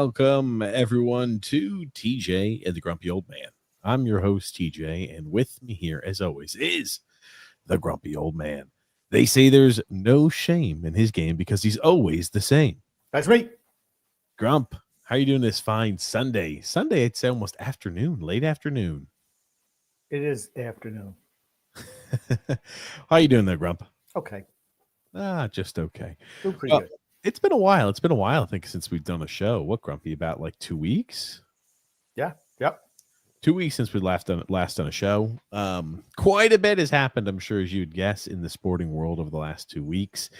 Welcome, everyone, to TJ and the Grumpy Old Man. I'm your host, TJ, and with me here, as always, is the Grumpy Old Man. They say there's no shame in his game because he's always the same. That's me. Grump, how are you doing this fine Sunday? Sunday, I'd say almost afternoon, late afternoon. It is afternoon. How you doing there, Grump? Okay. Just okay. Doing pretty good. It's been a while. It's been a while, I think, since we've done a show. What, Grumpy, about like 2 weeks? Yeah. Yep. 2 weeks since we last done a show. Quite a bit has happened, I'm sure, as you'd guess, in the sporting world over the last 2 weeks.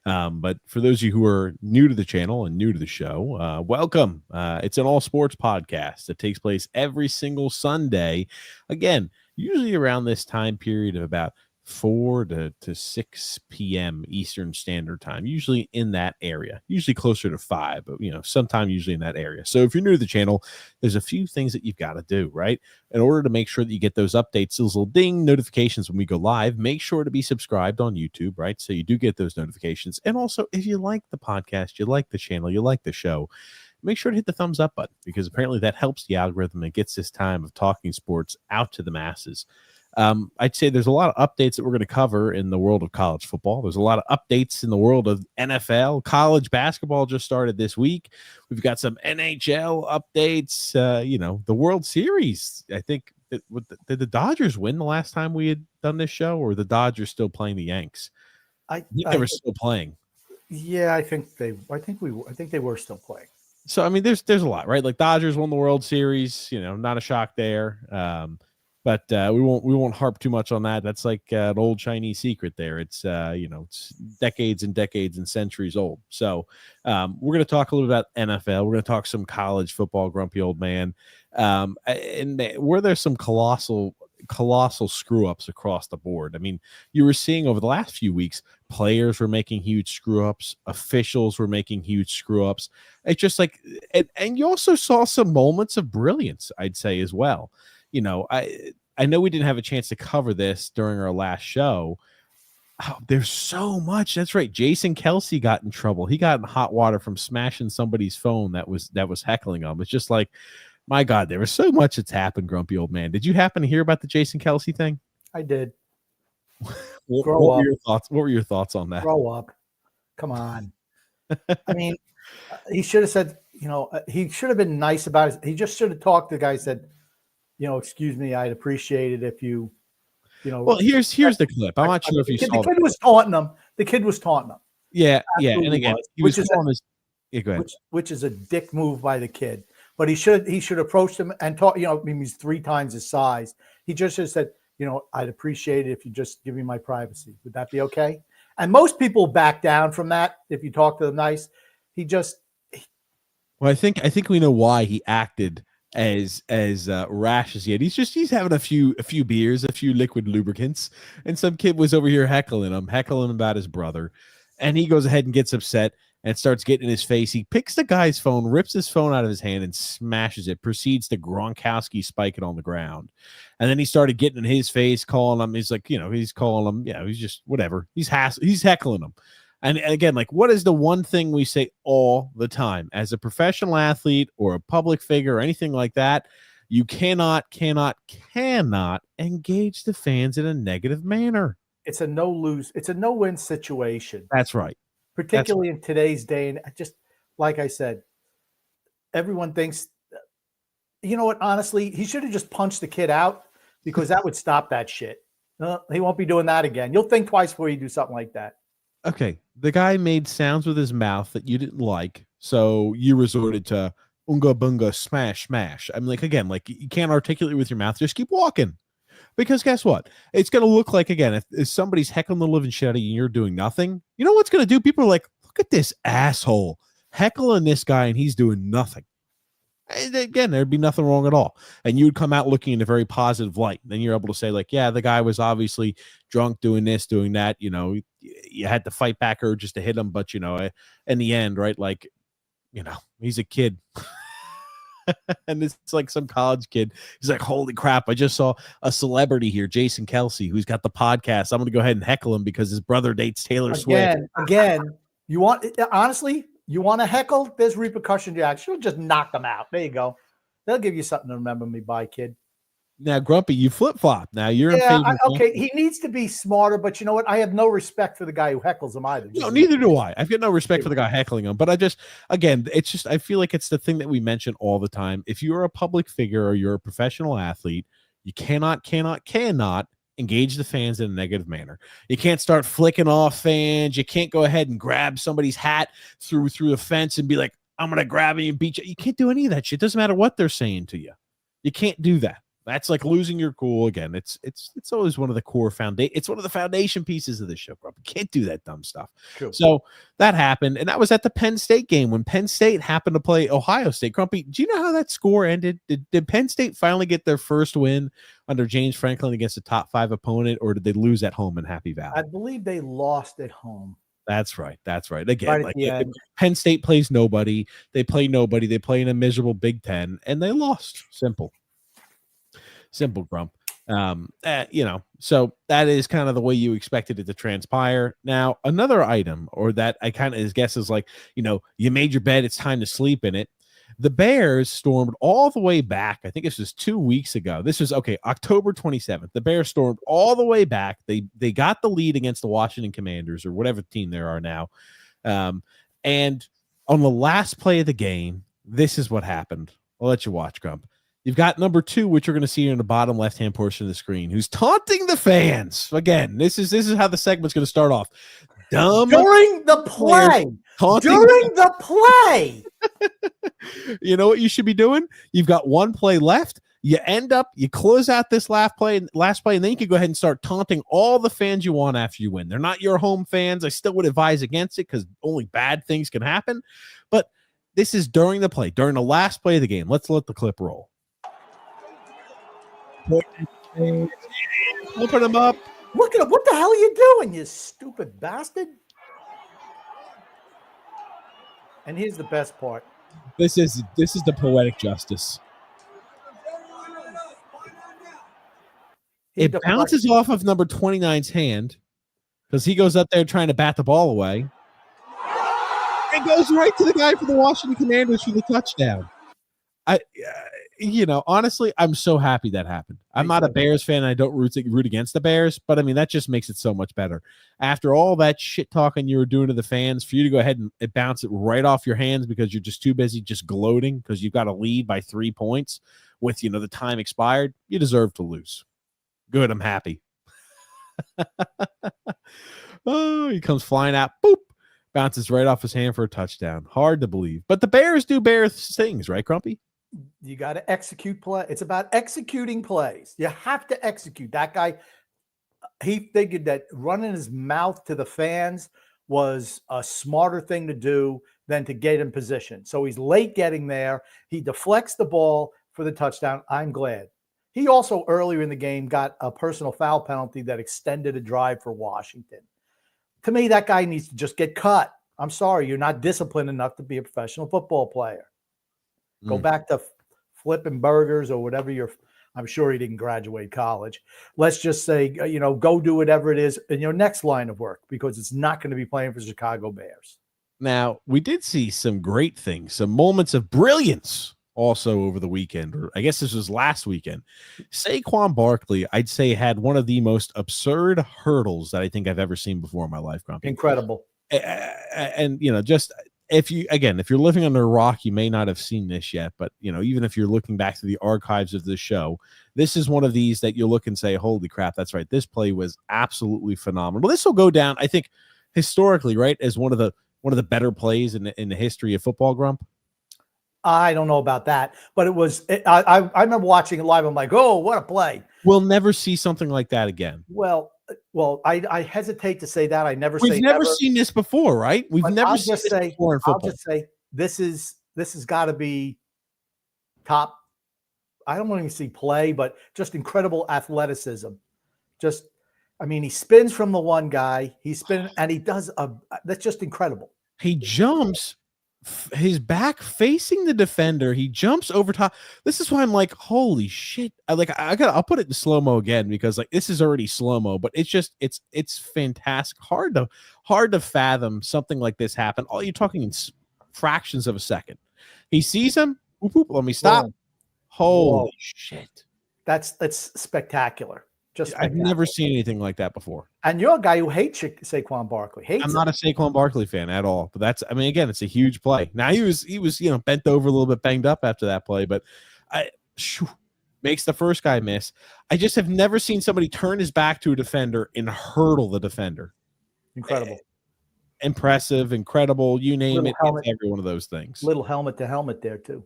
But for those of you who are new to the channel and new to the show, welcome. It's an all sports podcast that takes place every single Sunday. Again, usually around this time period of about 4 to 6 p.m. Eastern Standard Time, usually in that area, usually closer to 5, but sometime usually in that area. So if you're new to the channel, there's a few things that you've got to do, right? In order to make sure that you get those updates, those little ding notifications when we go live, make sure to be subscribed on YouTube, right? So you do get those notifications. And also, if you like the podcast, you like the channel, you like the show, make sure to hit the thumbs up button, because apparently that helps the algorithm and gets this time of talking sports out to the masses. I'd say there's a lot of updates that we're going to cover in the world of college football. There's a lot of updates in the world of NFL. College basketball just started this week. We've got some NHL updates. The World Series. I think did the Dodgers win the last time we had done this show, or the Dodgers still playing the Yanks? I think they were still playing. Yeah, I think they were still playing. So I mean, there's a lot, right? Like Dodgers won the World Series. Not a shock there. But we won't harp too much on that. That's like an old Chinese secret there. It's it's decades and decades and centuries old. So we're going to talk a little about NFL. We're going to talk some college football, Grumpy Old Man. And were there some colossal screw ups across the board? I mean, you were seeing over the last few weeks, players were making huge screw ups, officials were making huge screw ups. It's just like, and you also saw some moments of brilliance, I'd say, as well. I know we didn't have a chance to cover this during our last show. Oh, there's so much. That's right. Jason Kelce got in trouble. He got in hot water from smashing somebody's phone that was heckling him. It's just like, my God, there was so much that's happened, Grumpy Old Man. Did you happen to hear about the Jason Kelce thing? I did. What were your thoughts? What were your thoughts on that? Grow up. Come on. I mean, he should have said, he should have been nice about it. He just should have talked to the guy, said, excuse me, I'd appreciate it if you. Well, here's the clip. I'm not sure if you saw. The kid was taunting him. The kid was taunting him. Yeah, and again, he was on his. Yeah, go ahead. Which is a dick move by the kid. But he should approach him and talk. He's 3 times his size. He just should have said, I'd appreciate it if you just give me my privacy. Would that be okay? And most people back down from that if you talk to them nice. Well, I think we know why he acted as rash as he had. He's having a few beers, a few liquid lubricants, and some kid was over here heckling him about his brother, and he goes ahead and gets upset and starts getting in his face. He picks the guy's phone, rips his phone out of his hand, and smashes it. Proceeds to Gronkowski spike it on the ground, and then he started getting in his face, calling him. He's like, he's calling him. He's just whatever. He's heckling him. And again, like, what is the one thing we say all the time as a professional athlete or a public figure or anything like that? You cannot engage the fans in a negative manner. It's a no-lose. It's a no-win situation. That's right. Particularly in today's day. And just like I said, everyone thinks, what? Honestly, he should have just punched the kid out, because that would stop that shit. No, he won't be doing that again. You'll think twice before you do something like that. Okay, the guy made sounds with his mouth that you didn't like, so you resorted to unga bunga smash. I'm like, again, like, you can't articulate with your mouth. Just keep walking, because guess what? It's gonna look like, again, if somebody's heckling the living shit out of you and you're doing nothing, you know what's gonna do? People are like, look at this asshole heckling this guy and he's doing nothing. And again, there'd be nothing wrong at all. And you would come out looking in a very positive light. Then you're able to say, like, yeah, the guy was obviously drunk, doing this, doing that. You had to fight back urges to hit him. But, in the end, right, like, he's a kid. And it's like some college kid. He's like, holy crap, I just saw a celebrity here, Jason Kelce, who's got the podcast. I'm going to go ahead and heckle him because his brother dates Taylor Swift. Again, you want, honestly, You want to heckle? There's repercussion to action. You'll just knock them out. There you go. They'll give you something to remember me by, kid. Now, Grumpy, you flip flop. Now you're in Yeah, favor. okay. He needs to be smarter, but you know what? I have no respect for the guy who heckles him either. No, neither do I. I've got no respect for the guy heckling him, but again, it's just, I feel like it's the thing that we mention all the time. If you're a public figure or you're a professional athlete, you cannot engage the fans in a negative manner. You can't start flicking off fans. You can't go ahead and grab somebody's hat through the fence and be like, I'm going to grab you and beat you. You can't do any of that shit. It doesn't matter what they're saying to you. You can't do that. That's like losing your cool again. It's always one of the core foundation. It's one of the foundation pieces of the show. You can't do that dumb stuff. True. So that happened, and that was at the Penn State game when Penn State happened to play Ohio State. Grumpy, do you know how that score ended? Did Penn State finally get their first win under James Franklin against a top 5 opponent, or did they lose at home in Happy Valley? I believe they lost at home. That's right. Again, like Penn State plays nobody. They play nobody. They play in a miserable Big Ten, and they lost. Simple, Grump. So that is kind of the way you expected it to transpire. Now, another item, or that I kind of guess is like, you made your bed, it's time to sleep in it. The Bears stormed all the way back. I think this was 2 weeks ago. This was October 27th. The Bears stormed all the way back. They got the lead against the Washington Commanders, or whatever team there are now. And on the last play of the game, this is what happened. I'll let you watch, Grump. You've got number 2, which you're going to see in the bottom left-hand portion of the screen, who's taunting the fans. Again, this is how the segment's going to start off. During the play. You know what you should be doing? You've got one play left. You close out this last play, and then you can go ahead and start taunting all the fans you want after you win. They're not your home fans. I still would advise against it because only bad things can happen. But this is during the play, during the last play of the game. Let's let the clip roll. Open them up. Look at him. What the hell are you doing, you stupid bastard? And here's the best part. This is the poetic justice. It bounces off of number 29's hand because he goes up there trying to bat the ball away. It goes right to the guy for the Washington Commanders for the touchdown. Honestly, I'm so happy that happened. I'm not a Bears fan. I don't root against the Bears, but I mean, that just makes it so much better. After all that shit talking you were doing to the fans, for you to go ahead and bounce it right off your hands because you're just too busy just gloating because you've got a lead by 3 points with, the time expired, you deserve to lose. Good. I'm happy. Oh, he comes flying out. Boop. Bounces right off his hand for a touchdown. Hard to believe. But the Bears do Bears things, right, Grumpy? You got to execute play. It's about executing plays. You have to execute. That guy, he figured that running his mouth to the fans was a smarter thing to do than to get in position. So he's late getting there. He deflects the ball for the touchdown. I'm glad. He also earlier in the game got a personal foul penalty that extended a drive for Washington. To me, that guy needs to just get cut. I'm sorry, you're not disciplined enough to be a professional football player. Go back to flipping burgers or whatever I'm sure he didn't graduate college. Let's just say, go do whatever it is in your next line of work because it's not going to be playing for Chicago Bears. Now, we did see some great things, some moments of brilliance also over the weekend, or I guess this was last weekend. Saquon Barkley, I'd say, had one of the most absurd hurdles that I think I've ever seen before in my life, Grumpy. Incredible. And just if you're living under a rock, you may not have seen this yet, but even if you're looking back to the archives of this show, this is one of these that you'll look and say, holy crap, that's right. This play was absolutely phenomenal. This will go down, I think, historically, right, as one of the better plays in the history of football, Grump. I don't know about that, but I remember watching it live. I'm like, oh, what a play. We'll never see something like that again. Well, I hesitate to say that. We've never seen this before, right? We've never seen this before in football. I'll just say this has got to be top. I don't want to see play, but just incredible athleticism. He spins from the one guy. He's spinning, and he does that's just incredible. He jumps his back facing the defender. He jumps over top. This is why I'm like, holy shit. I'll put it in slow-mo again because this is already slow-mo, but it's fantastic. Hard to fathom something like this happen. All you're talking in fractions of a second. He sees him. Whoop, whoop, let me stop. Boom. Holy Whoa. shit. That's spectacular. Just I've spectacular. never seen anything like that before. And you're a guy who hates Saquon Barkley. I'm not a Saquon Barkley fan at all, but again, it's a huge play. Now he was, bent over a little bit, banged up after that play, but makes the first guy miss. I just have never seen somebody turn his back to a defender and hurdle the defender. Incredible. Impressive, incredible, you name Little it. helmet. It's every one of those things. Little helmet to helmet there too.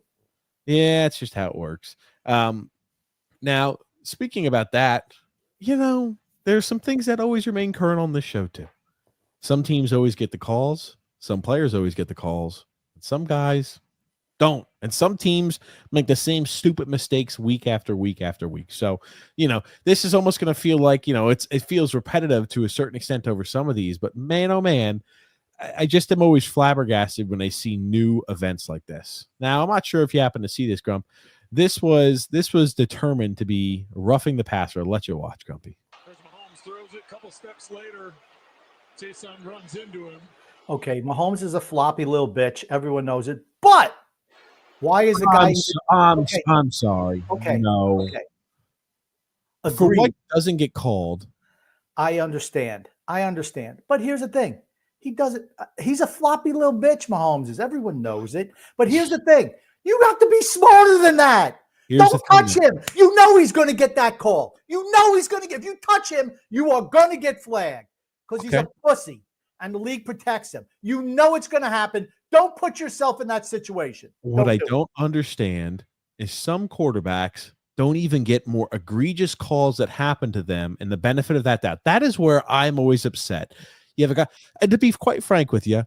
Yeah, it's just how it works. Now, speaking about that, there's some things that always remain current on this show too. Some teams always get the calls. Some players always get the calls. Some guys don't. And some teams make the same stupid mistakes week after week after week. So, this is almost going to feel like, it feels repetitive to a certain extent over some of these. But man, oh man, I just am always flabbergasted when I see new events like this. Now, I'm not sure if you happen to see this, Grump. This was determined to be roughing the passer. I'll let you watch, Grumpy. There's Mahomes, throws it. A couple steps later, Jason runs into him. Okay, Mahomes is a floppy little bitch. Everyone knows it. But why is the guy? I'm sorry. Okay. No. Okay. For Agreed. what doesn't get called. I understand. But here's the thing. He doesn't. He's a floppy little bitch, Mahomes is. Everyone knows it. But here's the thing. You have to be smarter than that. Don't touch him. You know he's going to get that call. You know he's going to get. If you touch him, you are going to get flagged because he's a pussy, and the league protects him. You know it's going to happen. Don't put yourself in that situation. What I don't understand is some quarterbacks don't even get more egregious calls that happen to them and the benefit of that doubt. That is where I'm always upset. You have a guy, and to be quite frank with you,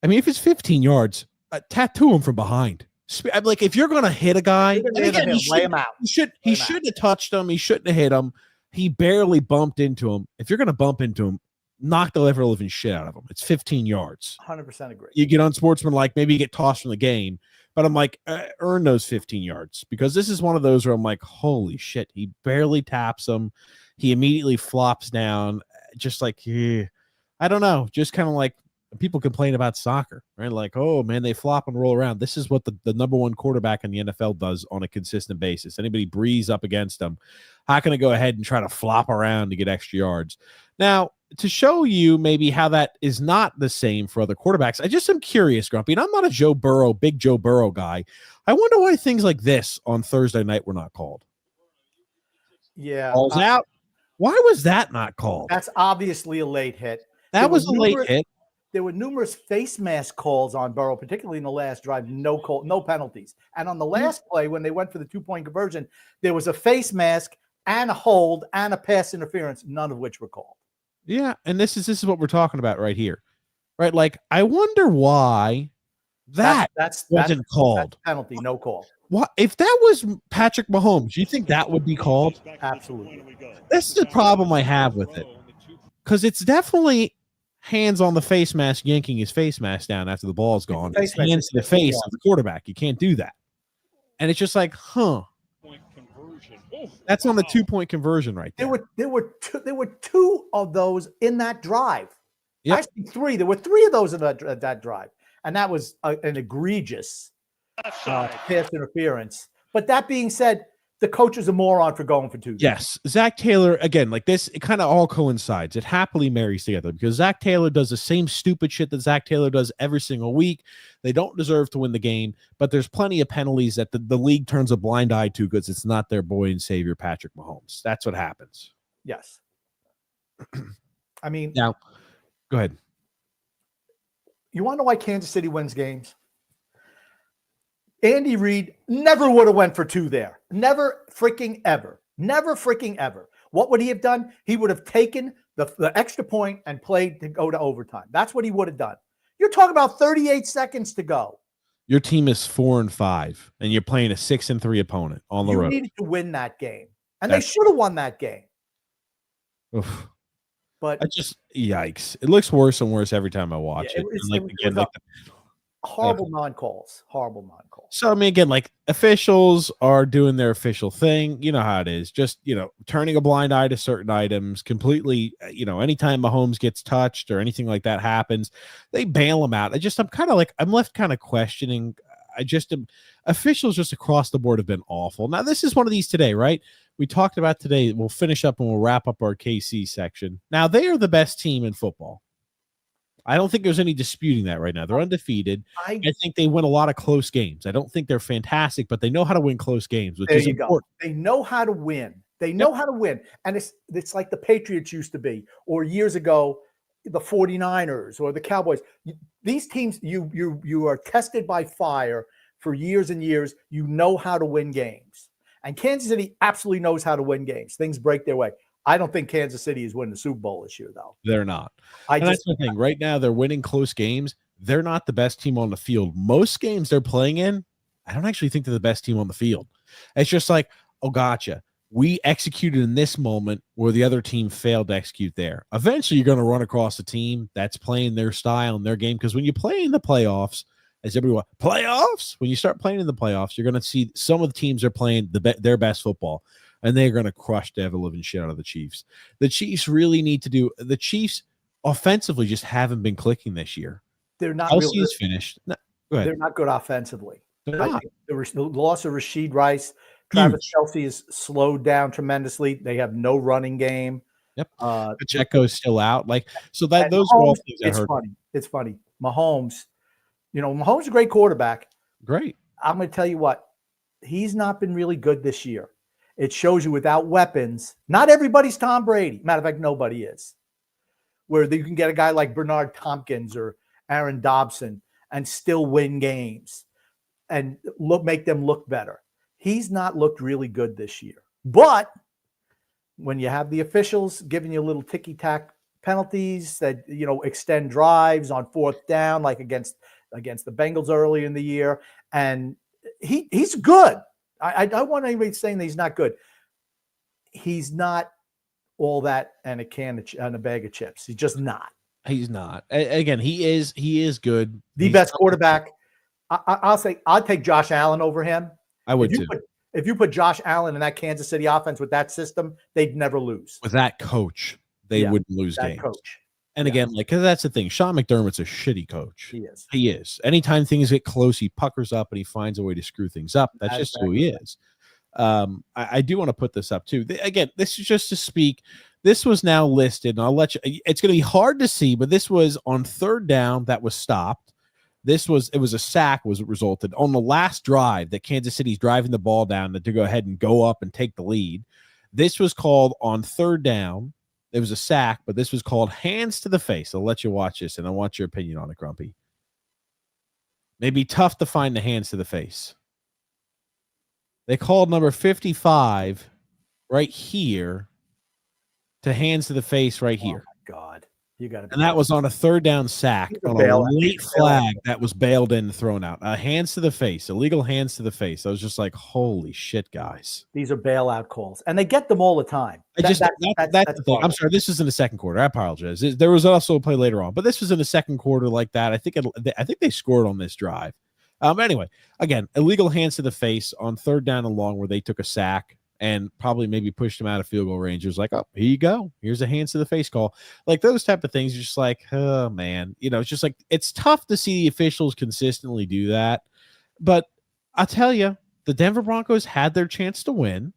I mean, if it's 15 yards, tattoo him from behind. I'm like, if you're going to hit a guy, lay him out. He shouldn't have touched him. He shouldn't have hit him. He barely bumped into him. If you're going to bump into him, knock the ever living shit out of him. It's 15 yards. 100% agree. You get unsportsmanlike, maybe you get tossed from the game. But I'm like, earn those 15 yards, because this is one of those where I'm like, holy shit, he barely taps him. He immediately flops down. Just like, I don't know. Just kind of like people complain about soccer, right? Like, oh man, they flop and roll around. This is what the number one quarterback in the NFL does on a consistent basis. Anybody breeze up against them, how can I go ahead and try to flop around to get extra yards? Now, to show you maybe how that is not the same for other quarterbacks, I just am curious, Grumpy, and I'm not a big Joe Burrow guy. I wonder why things like this on Thursday night were not called. Yeah. Balls out. Why was that not called? That's obviously a late hit. That was a late hit. There were numerous face mask calls on Burrow, particularly in the last drive. No call, no penalties. And on the last play, when they went for the 2-point conversion, there was a face mask and a hold and a pass interference, none of which were called. Yeah, and this is what we're talking about right here, right? Like, I wonder why that's wasn't called. That's penalty, no call. What if that was Patrick Mahomes? You think that would be called? Absolutely. This is the problem I have with it, because it's definitely hands on the face mask, yanking his face mask down after the ball's gone. It's hands to the face of the quarterback. You can't do that, and it's just like, That's on the 2-point conversion right there. There were two of those in that drive. Yep. Actually, three. There were three of those in that drive, and that was an egregious pass interference. But that being said, the coach is a moron for going for 2. Yes, Zach Taylor, again, like this, it kind of all coincides. It happily marries together, because Zach Taylor does the same stupid shit that Zach Taylor does every single week. They don't deserve to win the game, but there's plenty of penalties that the league turns a blind eye to because it's not their boy and savior, Patrick Mahomes. That's what happens. Yes. I mean, now, go ahead. You want to know why Kansas City wins games? Andy Reid never would have went for 2 there. Never freaking ever. Never freaking ever. What would he have done? He would have taken the extra point and played to go to overtime. That's what he would have done. You're talking about 38 seconds to go. Your team is 4-5, and you're playing a 6-3 opponent on the road. You needed to win that game, and they should have won that game. Oof. But yikes! It looks worse and worse every time I watch it. horrible non-calls. Horrible non-calls. So I mean, again, like officials are doing their official thing. You know how it is. Just turning a blind eye to certain items. Completely. Anytime Mahomes gets touched or anything like that happens, they bail him out. I'm left kind of questioning. Officials just across the board have been awful. Now this is one of these today, right? We talked about today. We'll finish up and we'll wrap up our KC section. Now they are the best team in football. I don't think there's any disputing that right now. They're undefeated. I think they win a lot of close games. I don't think they're fantastic, but they know how to win close games, which is important. They know how to win. They know how to win. And it's like the Patriots used to be, or years ago, the 49ers or the Cowboys. These teams, you are tested by fire for years and years. You know how to win games. And Kansas City absolutely knows how to win games. Things break their way. I don't think Kansas City is winning the Super Bowl this year, though. They're not. That's the thing. Right now, they're winning close games. They're not the best team on the field. Most games they're playing in, I don't actually think they're the best team on the field. It's just like, oh, gotcha. We executed in this moment where the other team failed to execute there. Eventually, you're going to run across a team that's playing their style and their game. Because when you play in the playoffs, as everyone, playoffs, when you start playing in the playoffs, you're going to see some of the teams are playing their best football. And they're going to crush the ever-living shit out of the Chiefs. The Chiefs really need to do – the Chiefs offensively just haven't been clicking this year. They're not – is finished. No, go ahead. They're not good offensively. They're not. The loss of Rashid Rice, Travis Kelce is slowed down tremendously. They have no running game. Yep. Pacheco's still out. Those Mahomes, are all things that hurt. It's funny. Mahomes, Mahomes is a great quarterback. Great. I'm going to tell you what. He's not been really good this year. It shows you without weapons, not everybody's Tom Brady. Matter of fact, nobody is. Where you can get a guy like Bernard Tompkins or Aaron Dobson and still win games and make them look better. He's not looked really good this year. But when you have the officials giving you little ticky-tack penalties that extend drives on fourth down, like against the Bengals early in the year, and he's good. I don't want anybody saying that he's not good. He's not all that and a bag of chips. He's just not. He's not. Again, he is good. He's best quarterback. I'll say I'd take Josh Allen over him. I would too. If you put Josh Allen in that Kansas City offense with that system, they'd never lose. With that coach, they wouldn't lose games. Coach. And again, because that's the thing. Sean McDermott's a shitty coach. He is. Anytime things get close, he puckers up and he finds a way to screw things up. That's just who he is. I do want to put this up too. Again, this is just to speak. This was now listed, and I'll let you. It's going to be hard to see, but this was on third down that was stopped. It was a sack was resulted on the last drive that Kansas City's driving the ball down to go ahead and go up and take the lead. This was called on third down. It was a sack, but this was called hands to the face. I'll let you watch this, and I want your opinion on it, Grumpy. Maybe tough to find the hands to the face. They called number 55 right here to hands to the face right here. Oh, my God. You got to. And that was on a third down sack on a late flag that was bailed in and thrown out. Hands to the face, illegal hands to the face. I was just like, holy shit, guys. These are bailout calls, and they get them all the time. That's the thing. I'm sorry. This was in the second quarter. I apologize. There was also a play later on, but this was in the second quarter like that. I think they scored on this drive. Anyway, again, illegal hands to the face on third down and long where they took a sack and probably maybe pushed him out of field goal range. It was like, oh, here you go. Here's a hands to the face call. Like those type of things. You're just like, oh, man. It's just like, it's tough to see the officials consistently do that. But I'll tell you, the Denver Broncos had their chance to win.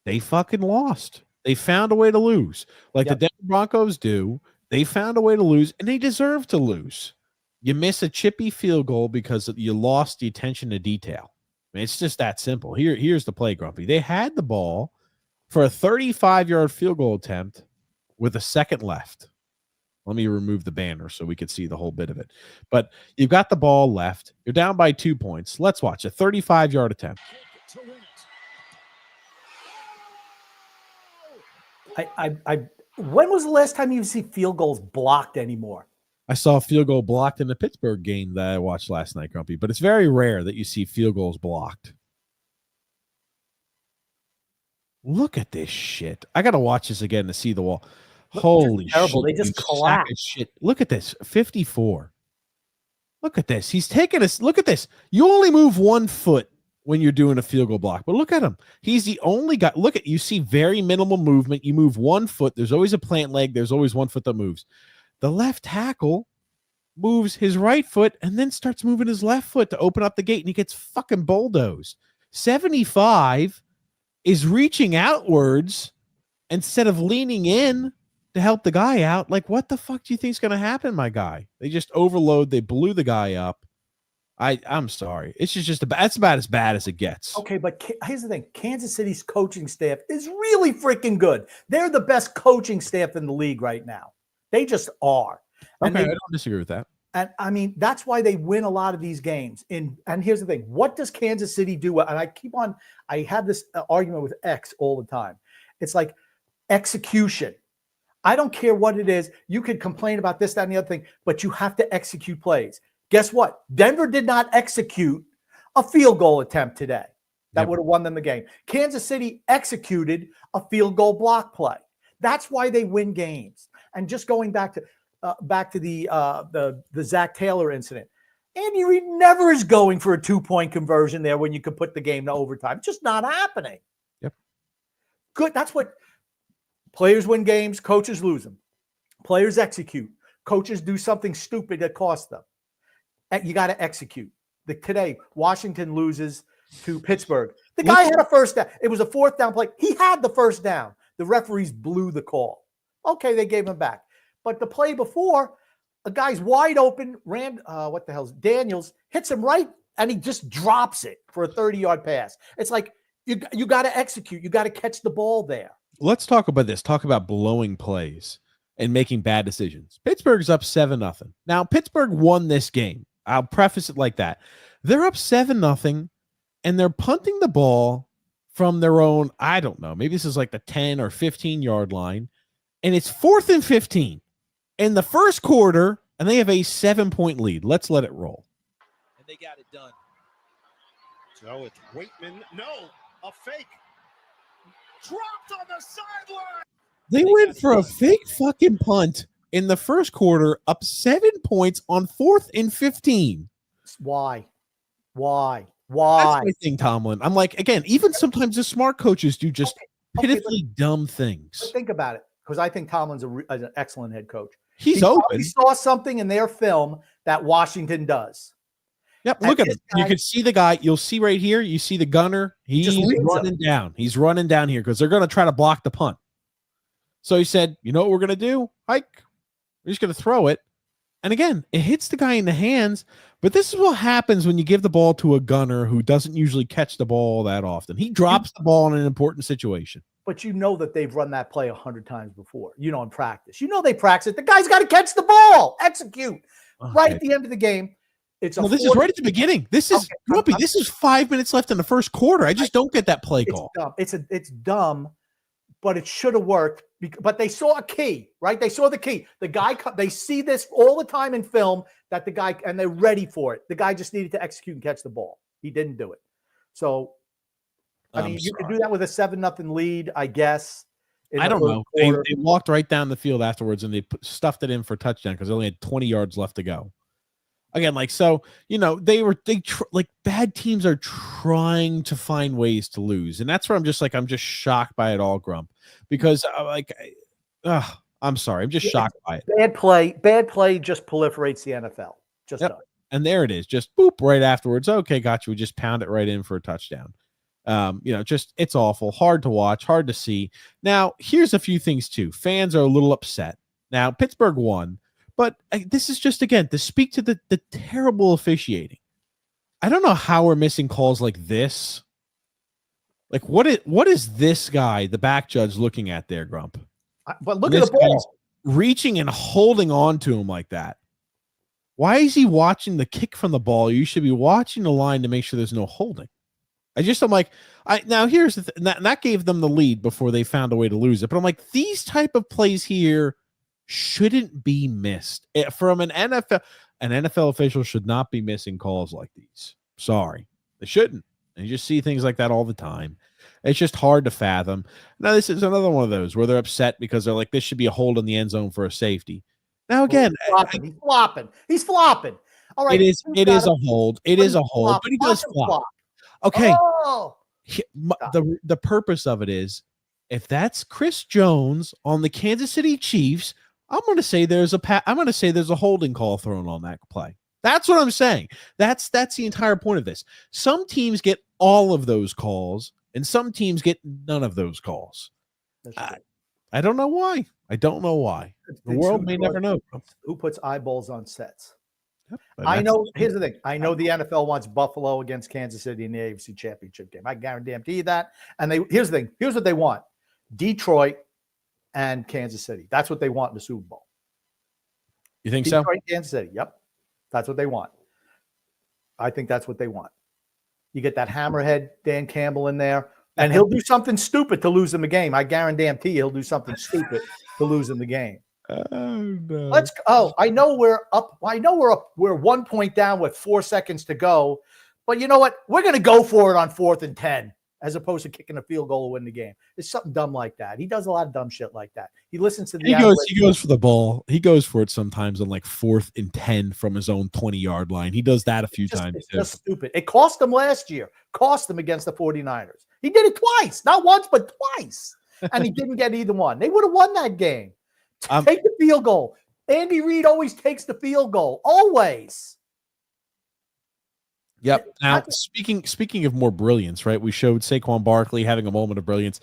They fucking lost. They found a way to lose. Like the Denver Broncos do. They found a way to lose, and they deserve to lose. You miss a chippy field goal because you lost the attention to detail. I mean, it's just that simple. Here's the play, Grumpy. They had the ball for a 35-yard field goal attempt with a second left. Let me remove the banner so we could see the whole bit of it. But you've got the ball left. You're down by 2 points. Let's watch a 35-yard attempt. When was the last time you see field goals blocked anymore? I saw a field goal blocked in the Pittsburgh game that I watched last night, Grumpy, but it's very rare that you see field goals blocked. Look at this shit. I got to watch this again to see the wall. Holy shit. They just collapsed. Shit. Look at this. 54. Look at this. He's taking us. Look at this. You only move 1 foot when you're doing a field goal block, but look at him. He's the only guy. Look at, you see very minimal movement. You move 1 foot. There's always a plant leg. There's always 1 foot that moves. The left tackle moves his right foot and then starts moving his left foot to open up the gate, and he gets fucking bulldozed. 75 is reaching outwards instead of leaning in to help the guy out. Like, what the fuck do you think is going to happen, my guy? They just overload. They blew the guy up. I'm sorry. It's just that's about as bad as it gets. Okay, but here's the thing. Kansas City's coaching staff is really freaking good. They're the best coaching staff in the league right now. They just are. And Okay, I don't disagree with that. And I mean, that's why they win a lot of these games. And here's the thing. What does Kansas City do? And I have this argument with X all the time. It's like execution. I don't care what it is. You could complain about this, that, and the other thing, but you have to execute plays. Guess what? Denver did not execute a field goal attempt today. That would have won them the game. Kansas City executed a field goal block play. That's why they win games. And just going back to the Zach Taylor incident, Andy Reid never is going for a 2-point conversion there when you could put the game to overtime. It's just not happening. Yep. Good. That's what players win games, coaches lose them. Players execute. Coaches do something stupid that costs them. You got to execute. Today, Washington loses to Pittsburgh. The guy had a first down. It was a 4th down play. He had the first down. The referees blew the call. Okay, they gave him back. But the play before, a guy's wide open, Daniels hits him right, and he just drops it for a 30-yard pass. It's like you got to execute. You got to catch the ball there. Let's talk about this. Talk about blowing plays and making bad decisions. Pittsburgh's up 7-0. Now, Pittsburgh won this game. I'll preface it like that. They're up 7-0, and they're punting the ball from their own, I don't know, maybe this is like the 10 or 15-yard line, and it's 4th and 15 in the first quarter, and they have a 7-point lead. Let's let it roll. And they got it done. So it's Waitman. No, a fake. Dropped on the sideline. They went for a fake fucking punt in the first quarter, up 7 points on 4th and 15. Why? That's my thing, Tomlin. I'm like, again, even sometimes the smart coaches do just pitifully dumb things. But think about it, because I think Tomlin's an excellent head coach. He's he open. saw something in their film that Washington does. Yep, look at him. You can see the guy. You'll see right here. You see the gunner. He's running down. He's running down here because they're going to try to block the punt. So he said, you know what we're going to do, Hike? We're just going to throw it. And again, it hits the guy in the hands. But this is what happens when you give the ball to a gunner who doesn't usually catch the ball that often. He drops the ball in an important situation. But you know that they've run that play 100 times before, in practice. You know they practice it. The guy's got to catch the ball. Execute. Okay. Right at the end of the game. This is right at the beginning. This is Grumpy. This is 5 minutes left in the first quarter. I just don't get that play call. Dumb. It's dumb, but it should have worked. But they saw a key, right? They saw the key. The guy, they see this all the time in film that the guy, and they're ready for it. The guy just needed to execute and catch the ball. He didn't do it. So, I mean, you could do that with a 7-0 lead, I guess. I don't know. They walked right down the field afterwards and they stuffed it in for a touchdown because they only had 20 yards left to go. Again, bad teams are trying to find ways to lose. And that's where I'm just shocked by it all, Grump, because I'm sorry. I'm just shocked by it. Bad play just proliferates the NFL. Just does. And there it is. Just boop right afterwards. Okay, got you. We just pound it right in for a touchdown. It's awful. Hard to watch, hard to see. Now, here's a few things too. Fans are a little upset. Now, Pittsburgh won. But this is just, again, to speak to the terrible officiating. I don't know how we're missing calls like this. Like, what is this guy, the back judge, looking at there, Grump? But look at the ball. Reaching and holding on to him like that. Why is he watching the kick from the ball? You should be watching the line to make sure there's no holding. Now here's the thing. That gave them the lead before they found a way to lose it. But I'm like, these type of plays here shouldn't be missed from an NFL. An NFL official should not be missing calls like these. Sorry, they shouldn't. And you just see things like that all the time. It's just hard to fathom. Now, this is another one of those where they're upset because they're like, this should be a hold in the end zone for a safety. Now, again, he's flopping. All right, It is a hold. It is a hold, but he does flop. Okay. Oh, Stop. The purpose of it is, if that's Chris Jones on the Kansas City Chiefs, I'm going to say there's a holding call thrown on that play. That's what I'm saying. That's the entire point of this. Some teams get all of those calls, and some teams get none of those calls. I don't know why. I don't know why. The world may never know. Who puts eyeballs on sets? Yep, I know. Here's the thing. I know the NFL wants Buffalo against Kansas City in the AFC Championship game. I guarantee you that. And here's the thing. Here's what they want: Detroit and Kansas City. That's what they want in the Super Bowl. You think Detroit, so? Kansas City. Yep, that's what they want. I think that's what they want. You get that hammerhead Dan Campbell in there, and he'll do something stupid to lose them a game. I guarantee he'll do something stupid to lose them the game. Oh no. I know we're up. I know we're 1 point down with 4 seconds to go. But you know what? We're going to go for it on 4th and 10 as opposed to kicking a field goal to win the game. It's something dumb like that. He does a lot of dumb shit like that. He listens to the He goes for the ball. He goes for it sometimes on like 4th and 10 from his own 20-yard line. He does that a few times. It's just stupid. It cost him last year. Cost him against the 49ers. He did it twice. Not once, but twice. And he didn't get either one. They would have won that game. Take the field goal. Andy Reid always takes the field goal. Always. Yep. Now, speaking of more brilliance, right? We showed Saquon Barkley having a moment of brilliance.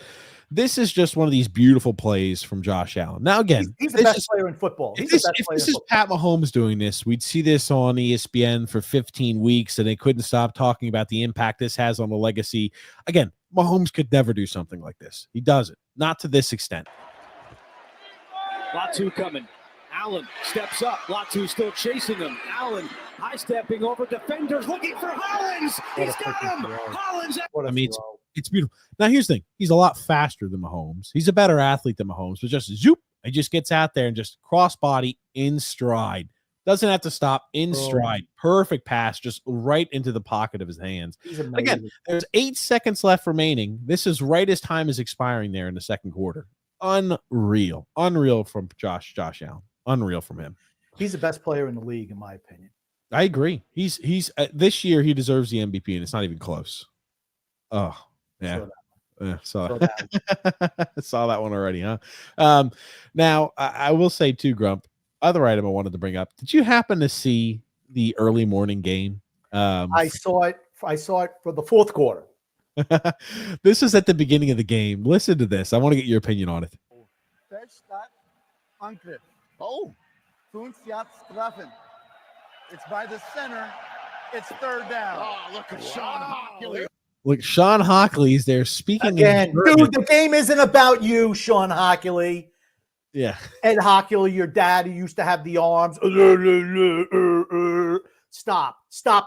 This is just one of these beautiful plays from Josh Allen. Now, again, he's the best player in football. If this is Pat Mahomes doing this, we'd see this on ESPN for 15 weeks, and they couldn't stop talking about the impact this has on the legacy. Again, Mahomes could never do something like this. He doesn't. Not to this extent. Latu coming. Allen steps up. Latu still chasing him. Allen high-stepping over defenders, looking for Hollins. He's got him. Hollins. I mean, it's beautiful. Now, here's the thing. He's a lot faster than Mahomes. He's a better athlete than Mahomes, but just zoop. He just gets out there and just cross-body in stride. Doesn't have to stop in stride. Perfect pass, just right into the pocket of his hands. Again, there's 8 seconds left remaining. This is right as time is expiring there in the second quarter. Unreal from Josh Allen. Unreal from him. He's the best player in the league, in my opinion. I agree. He's this year he deserves the MVP, and it's not even close. Oh yeah, saw that one already, huh? Now I will say too, Grump. Other item I wanted to bring up. Did you happen to see the early morning game? I saw it for the fourth quarter. This is at the beginning of the game. Listen to this. I want to get your opinion on it. Feldstadt, Angriff. Oh, 5 Yards treffen. It's by the center. It's third down. Oh, look at Sean Hockley. Look, Sean Hockley's there speaking again. Dude, the game isn't about you, Sean Hockley. Yeah. Ed Hockley, your dad who used to have the arms. Stop.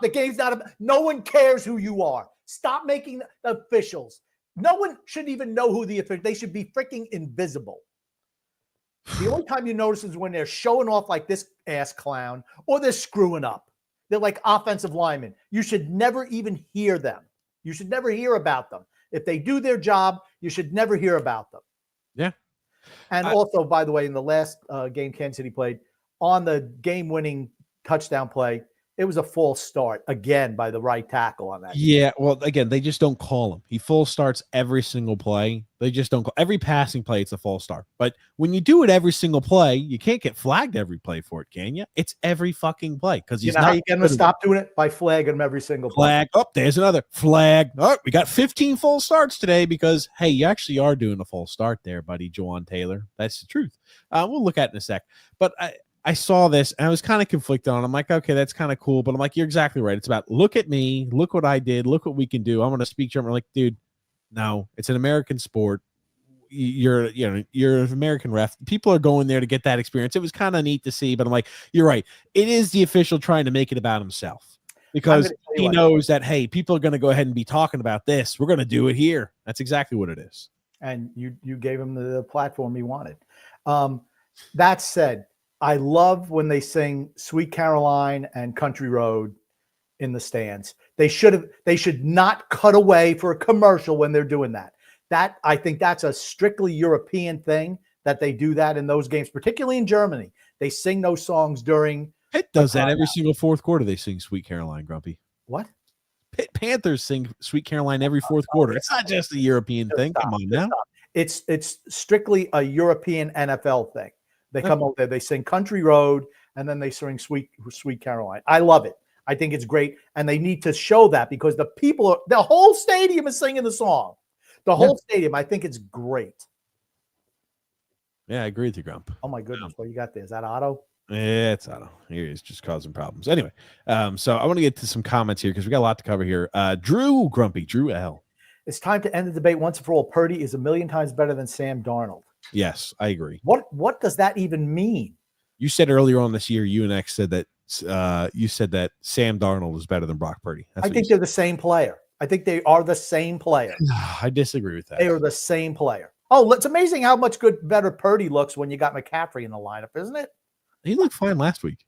The game's not about, no one cares who you are. Stop making the officials. No one should even know who the officials. They should be freaking invisible. The only time you notice is when they're showing off like this ass clown or they're screwing up. They're like offensive linemen. You should never even hear them. You should never hear about them. If they do their job, you should never hear about them. Yeah. And also, by the way, in the last game Kansas City played, on the game-winning touchdown play, it was a false start again by the right tackle on that. Yeah, well, again, they just don't call him. He full starts every single play. They just don't call every passing play. It's a false start. But when you do it every single play, you can't get flagged every play for it, can you? It's every fucking play because he's not. How you get him to stop doing it? By flagging him every single play. Flag. Oh, there's another flag. Oh, we got 15 full starts today because hey, you actually are doing a full start there, buddy. Juwan Taylor. That's the truth. We'll look at it in a sec. But I saw this and I was kind of conflicted on it. I'm like, okay, that's kind of cool. But I'm like, you're exactly right. It's about look at me, look what I did, look what we can do. I'm going to speak German. I'm like, dude, no, it's an American sport. You're an American ref. People are going there to get that experience. It was kind of neat to see, but I'm like, you're right. It is the official trying to make it about himself because he knows that, hey, people are going to go ahead and be talking about this. We're going to do it here. That's exactly what it is. And you gave him the platform he wanted. That said, I love when they sing Sweet Caroline and Country Road in the stands. They should not cut away for a commercial when they're doing that. I think that's a strictly European thing that they do that in those games, particularly in Germany. They sing those songs during Pitt does that every single fourth quarter. They sing "Sweet Caroline," Grumpy. What? Pitt Panthers sing "Sweet Caroline" every fourth quarter. It's not just a European thing. Come on now. It's strictly a European NFL thing. They come over there, they sing Country Road, and then they sing Sweet Caroline. I love it. I think it's great, and they need to show that because the whole stadium is singing the song. The whole stadium. I think it's great. Yeah, I agree with you, Grump. Oh my goodness, what you got there? Is that Otto? Yeah, it's Otto. Here he is, just causing problems. Anyway, so I want to get to some comments here because we got a lot to cover here. Drew L. It's time to end the debate once and for all. Purdy is a million times better than Sam Darnold. Yes, I agree. What does that even mean? You said earlier on this year, UNX said that you said that Sam Darnold is better than Brock Purdy. I think they're the same player. I think they are the same player. I disagree with that. They are the same player. Oh, it's amazing how much better Purdy looks when you got McCaffrey in the lineup, isn't it? He looked fine last week.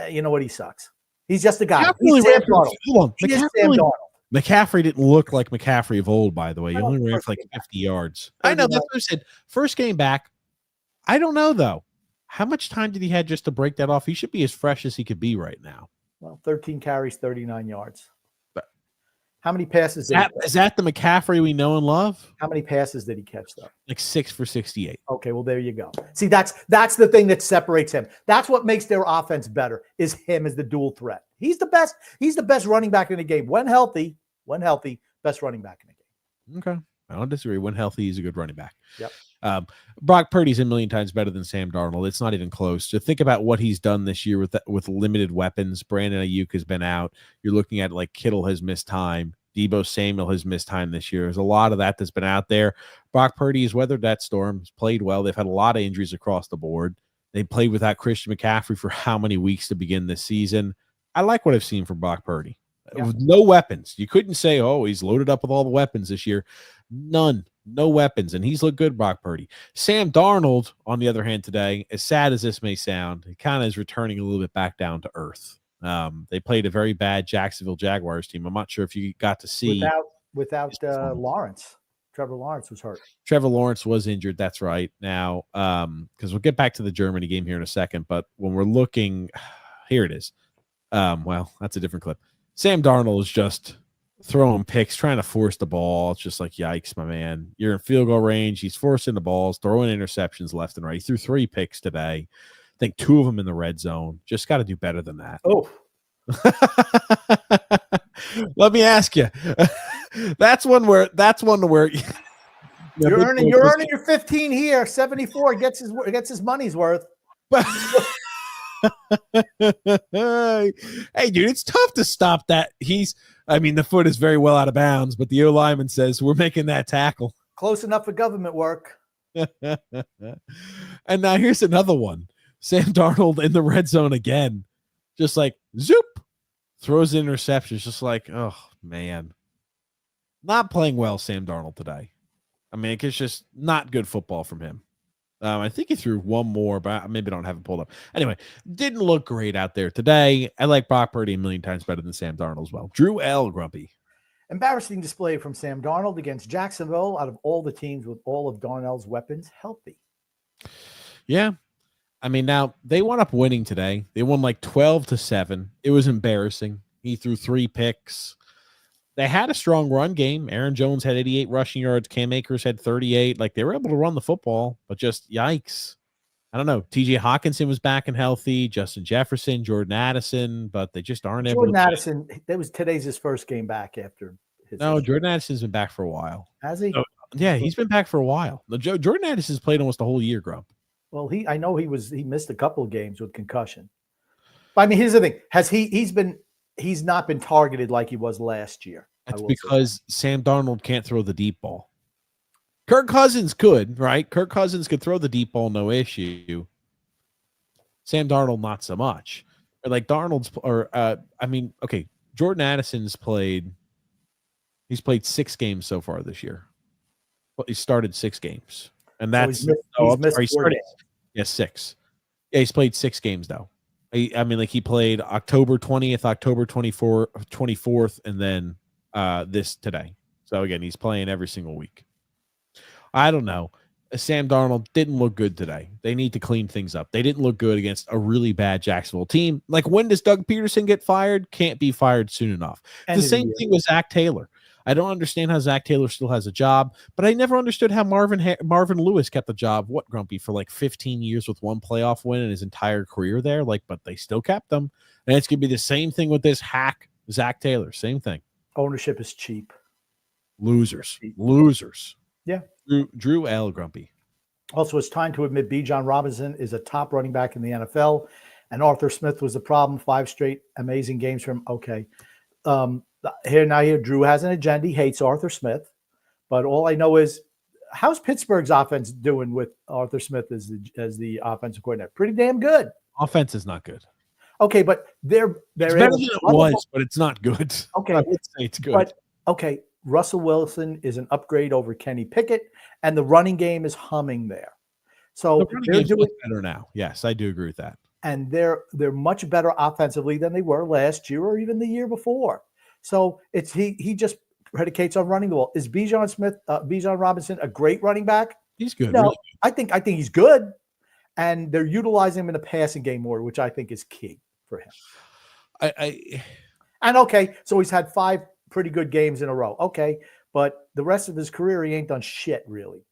You know what? He sucks. He's just a guy. Hold on. McCaffrey didn't look like McCaffrey of old, by the way. He only ran for like 50 yards. I know, that's what I said. First game back. I don't know, though. How much time did he have just to break that off? He should be as fresh as he could be right now. Well, 13 carries, 39 yards. How many passes? Is that the McCaffrey we know and love? How many passes did he catch, though? Like 6 for 68. Okay, well, there you go. See, that's the thing that separates him. That's what makes their offense better, is him as the dual threat. He's the best. He's the best running back in the game. When healthy, best running back in the game. Okay. I don't disagree. When healthy, he's a good running back. Yep. Brock Purdy's a million times better than Sam Darnold. It's not even close. So think about what he's done this year with limited weapons. Brandon Ayuk has been out. You're looking at like Kittle has missed time. Deebo Samuel has missed time this year. There's a lot of that's been out there. Brock Purdy has weathered that storm. He's played well. They've had a lot of injuries across the board. They played without Christian McCaffrey for how many weeks to begin this season? I like what I've seen from Brock Purdy. Yeah. With no weapons. You couldn't say, oh, he's loaded up with all the weapons this year. None. No weapons. And he's looked good, Brock Purdy. Sam Darnold, on the other hand, today, as sad as this may sound, he kind of is returning a little bit back down to earth. They played a very bad Jacksonville Jaguars team. I'm not sure if you got to see. Without Lawrence. Trevor Lawrence was hurt. Trevor Lawrence was injured. That's right. Now, because we'll get back to the Germany game here in a second. But when we're looking, here it is. Well, that's a different clip. Sam Darnold is just throwing picks, trying to force the ball. It's just like, yikes, my man. You're in field goal range. He's forcing the balls, throwing interceptions left and right. He threw 3 picks today. I think 2 of them in the red zone. Just got to do better than that. Oh. Let me ask you. That's one where you're earning your 15 here. 74 gets his money's worth. Hey, dude, it's tough to stop that. The foot is very well out of bounds, but the O lineman says we're making that tackle. Close enough for government work. And now here's another one. Sam Darnold in the red zone again. Just like zoop, throws interceptions. Just like, oh man. Not playing well, Sam Darnold today. I mean, it's just not good football from him. I think he threw one more, but maybe I don't have it pulled up. Anyway, didn't look great out there today. I like Brock Purdy a million times better than Sam Darnold as well. Drew L. Grumpy. Embarrassing display from Sam Darnold against Jacksonville out of all the teams with all of Darnold's weapons healthy. Yeah. I mean, now they wound up winning today. They won like 12-7. It was embarrassing. He threw 3 picks. They had a strong run game. Aaron Jones had 88 rushing yards. Cam Akers had 38. Like, they were able to run the football, but just yikes. I don't know. TJ Hawkinson was back and healthy. Justin Jefferson, Jordan Addison, but they just aren't able to. Jordan Addison, today's his first game back after his. No, Jordan Addison's been back for a while. Has he? Yeah, he's been back for a while. Jordan Addison's played almost the whole year, Grump. Well, I know he missed a couple of games with concussion. But I mean, here's the thing. He's not been targeted like he was last year. That's because Sam Darnold can't throw the deep ball. Kirk Cousins could, right? Kirk Cousins could throw the deep ball, no issue. Sam Darnold, not so much. Or like Darnold's, okay, Jordan Addison's played 6 games so far this year. Well, he started 6 games. And that's he started 6. Yeah, he's played 6 games though. He played October 20th, October 24th, and then this today. So again, he's playing every single week. I don't know. Sam Darnold didn't look good today. They need to clean things up. They didn't look good against a really bad Jacksonville team. Like, when does Doug Peterson get fired? Can't be fired soon enough. End The of the same year. thing with Zach Taylor. I don't understand how Zach Taylor still has a job, but I never understood how Marvin Lewis kept the job. What, Grumpy, for like 15 years with one playoff win in his entire career there? Like, but they still kept him. And it's going to be the same thing with this hack Zach Taylor. Same thing. Ownership is cheap. Losers. Yeah. Drew L. Grumpy. Also, it's time to admit Bijan Robinson is a top running back in the NFL, and Arthur Smith was the problem. 5 straight amazing games from okay. Here, Drew has an agenda. He hates Arthur Smith, but all I know is, how's Pittsburgh's offense doing with Arthur Smith as the offensive coordinator? Pretty damn good. Offense is not good. Okay, but they're It's better than it was, but it's not good. Okay, I would say it's good. But okay, Russell Wilson is an upgrade over Kenny Pickett, and the running game is humming there. So the running they're game's doing, much better now. Yes, I do agree with that. and they're much better offensively than they were last year or even the year before. So it's he just predicates on running the ball. Is Bijan Robinson a great running back? He's good. No, really. I think he's good, and they're utilizing him in the passing game more, which I think is key for him. And okay, so he's had 5 pretty good games in a row. Okay, but the rest of his career, he ain't done shit really.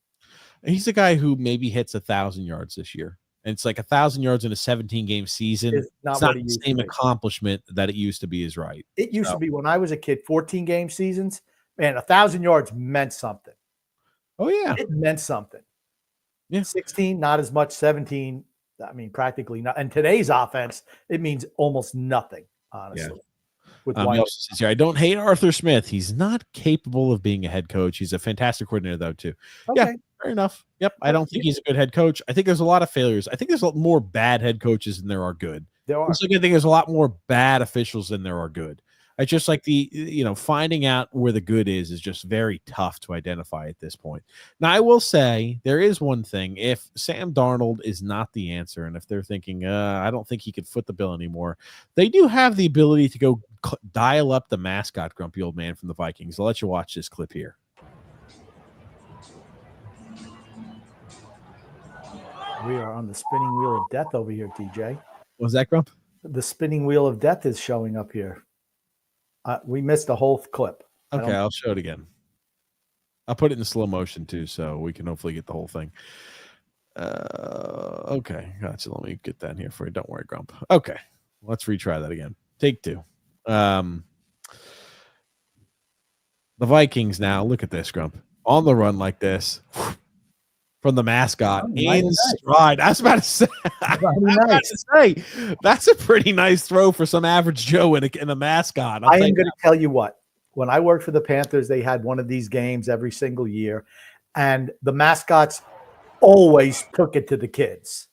He's a guy who maybe hits 1,000 yards this year. And it's like 1,000 yards in a 17-game season. It's not It's what not it the used to same be. accomplishment that it used to be, is right. It used to be when I was a kid, 14-game seasons, man, 1,000 yards meant something. Oh, yeah. It meant something. Yeah. 16, not as much. 17, I mean, practically not. And today's offense, it means almost nothing, honestly. With He White. also says here, I don't hate Arthur Smith. He's not capable of being a head coach. He's a fantastic coordinator, though, too. Okay. Fair enough. Yep. I don't think he's a good head coach. I think there's a lot of failures. I think there's a lot more bad head coaches than there are good. There are. Also, I think there's a lot more bad officials than there are good. I just like finding out where the good is just very tough to identify at this point. Now, I will say there is one thing. If Sam Darnold is not the answer, and if they're thinking, I don't think he could foot the bill anymore, they do have the ability to go dial up the mascot, Grumpy Old Man from the Vikings. I'll let you watch this clip here. We are on the spinning wheel of death over here, TJ. Was that, Grump? The spinning wheel of death is showing up here. We missed a whole clip. Okay, I'll show it again. I'll put it in slow motion too, so we can hopefully get the whole thing. Okay, gotcha. Let me get that in here for you. Don't worry, Grump. Okay, let's retry that again. Take 2. The Vikings now. Look at this, Grump. On the run like this. From the mascot in stride. I was about to say, that's a pretty nice throw for some average Joe in a mascot. I am going to tell you what. When I worked for the Panthers, they had one of these games every single year, and the mascots always took it to the kids.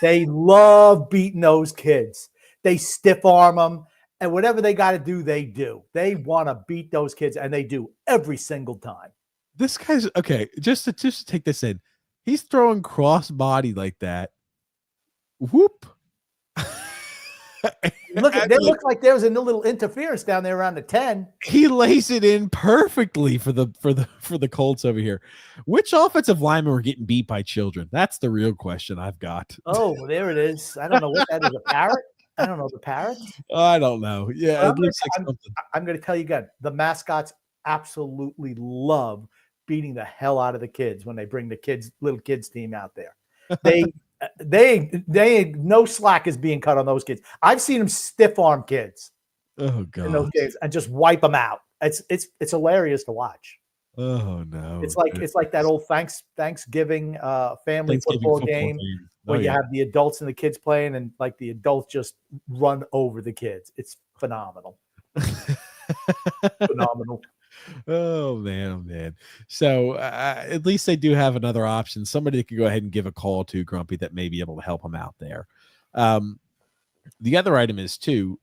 They love beating those kids. They stiff arm them, and whatever they got to do, they do. They want to beat those kids, and they do every single time. This guy's okay. Just to take this in, he's throwing cross body like that. Whoop! They look like there was a little interference down there around the 10. He lays it in perfectly for the Colts over here. Which offensive linemen were getting beat by children? That's the real question I've got. Oh, there it is. I don't know what that is. A parrot? I don't know. The parrot? I don't know. Yeah, it looks like something. I'm going to tell you again. The mascots absolutely love beating the hell out of the kids when they bring the little kids team out there. They no slack is being cut on those kids. I've seen them stiff arm kids Oh god, in those games and just wipe them out. It's hilarious to watch. Oh no, It's like that old Thanksgiving family football game where you have the adults and the kids playing, and like the adults just run over the kids. It's phenomenal. Phenomenal. Oh man. So at least they do have another option. Somebody that could go ahead and give a call to Grumpy that may be able to help him out there. The other item is too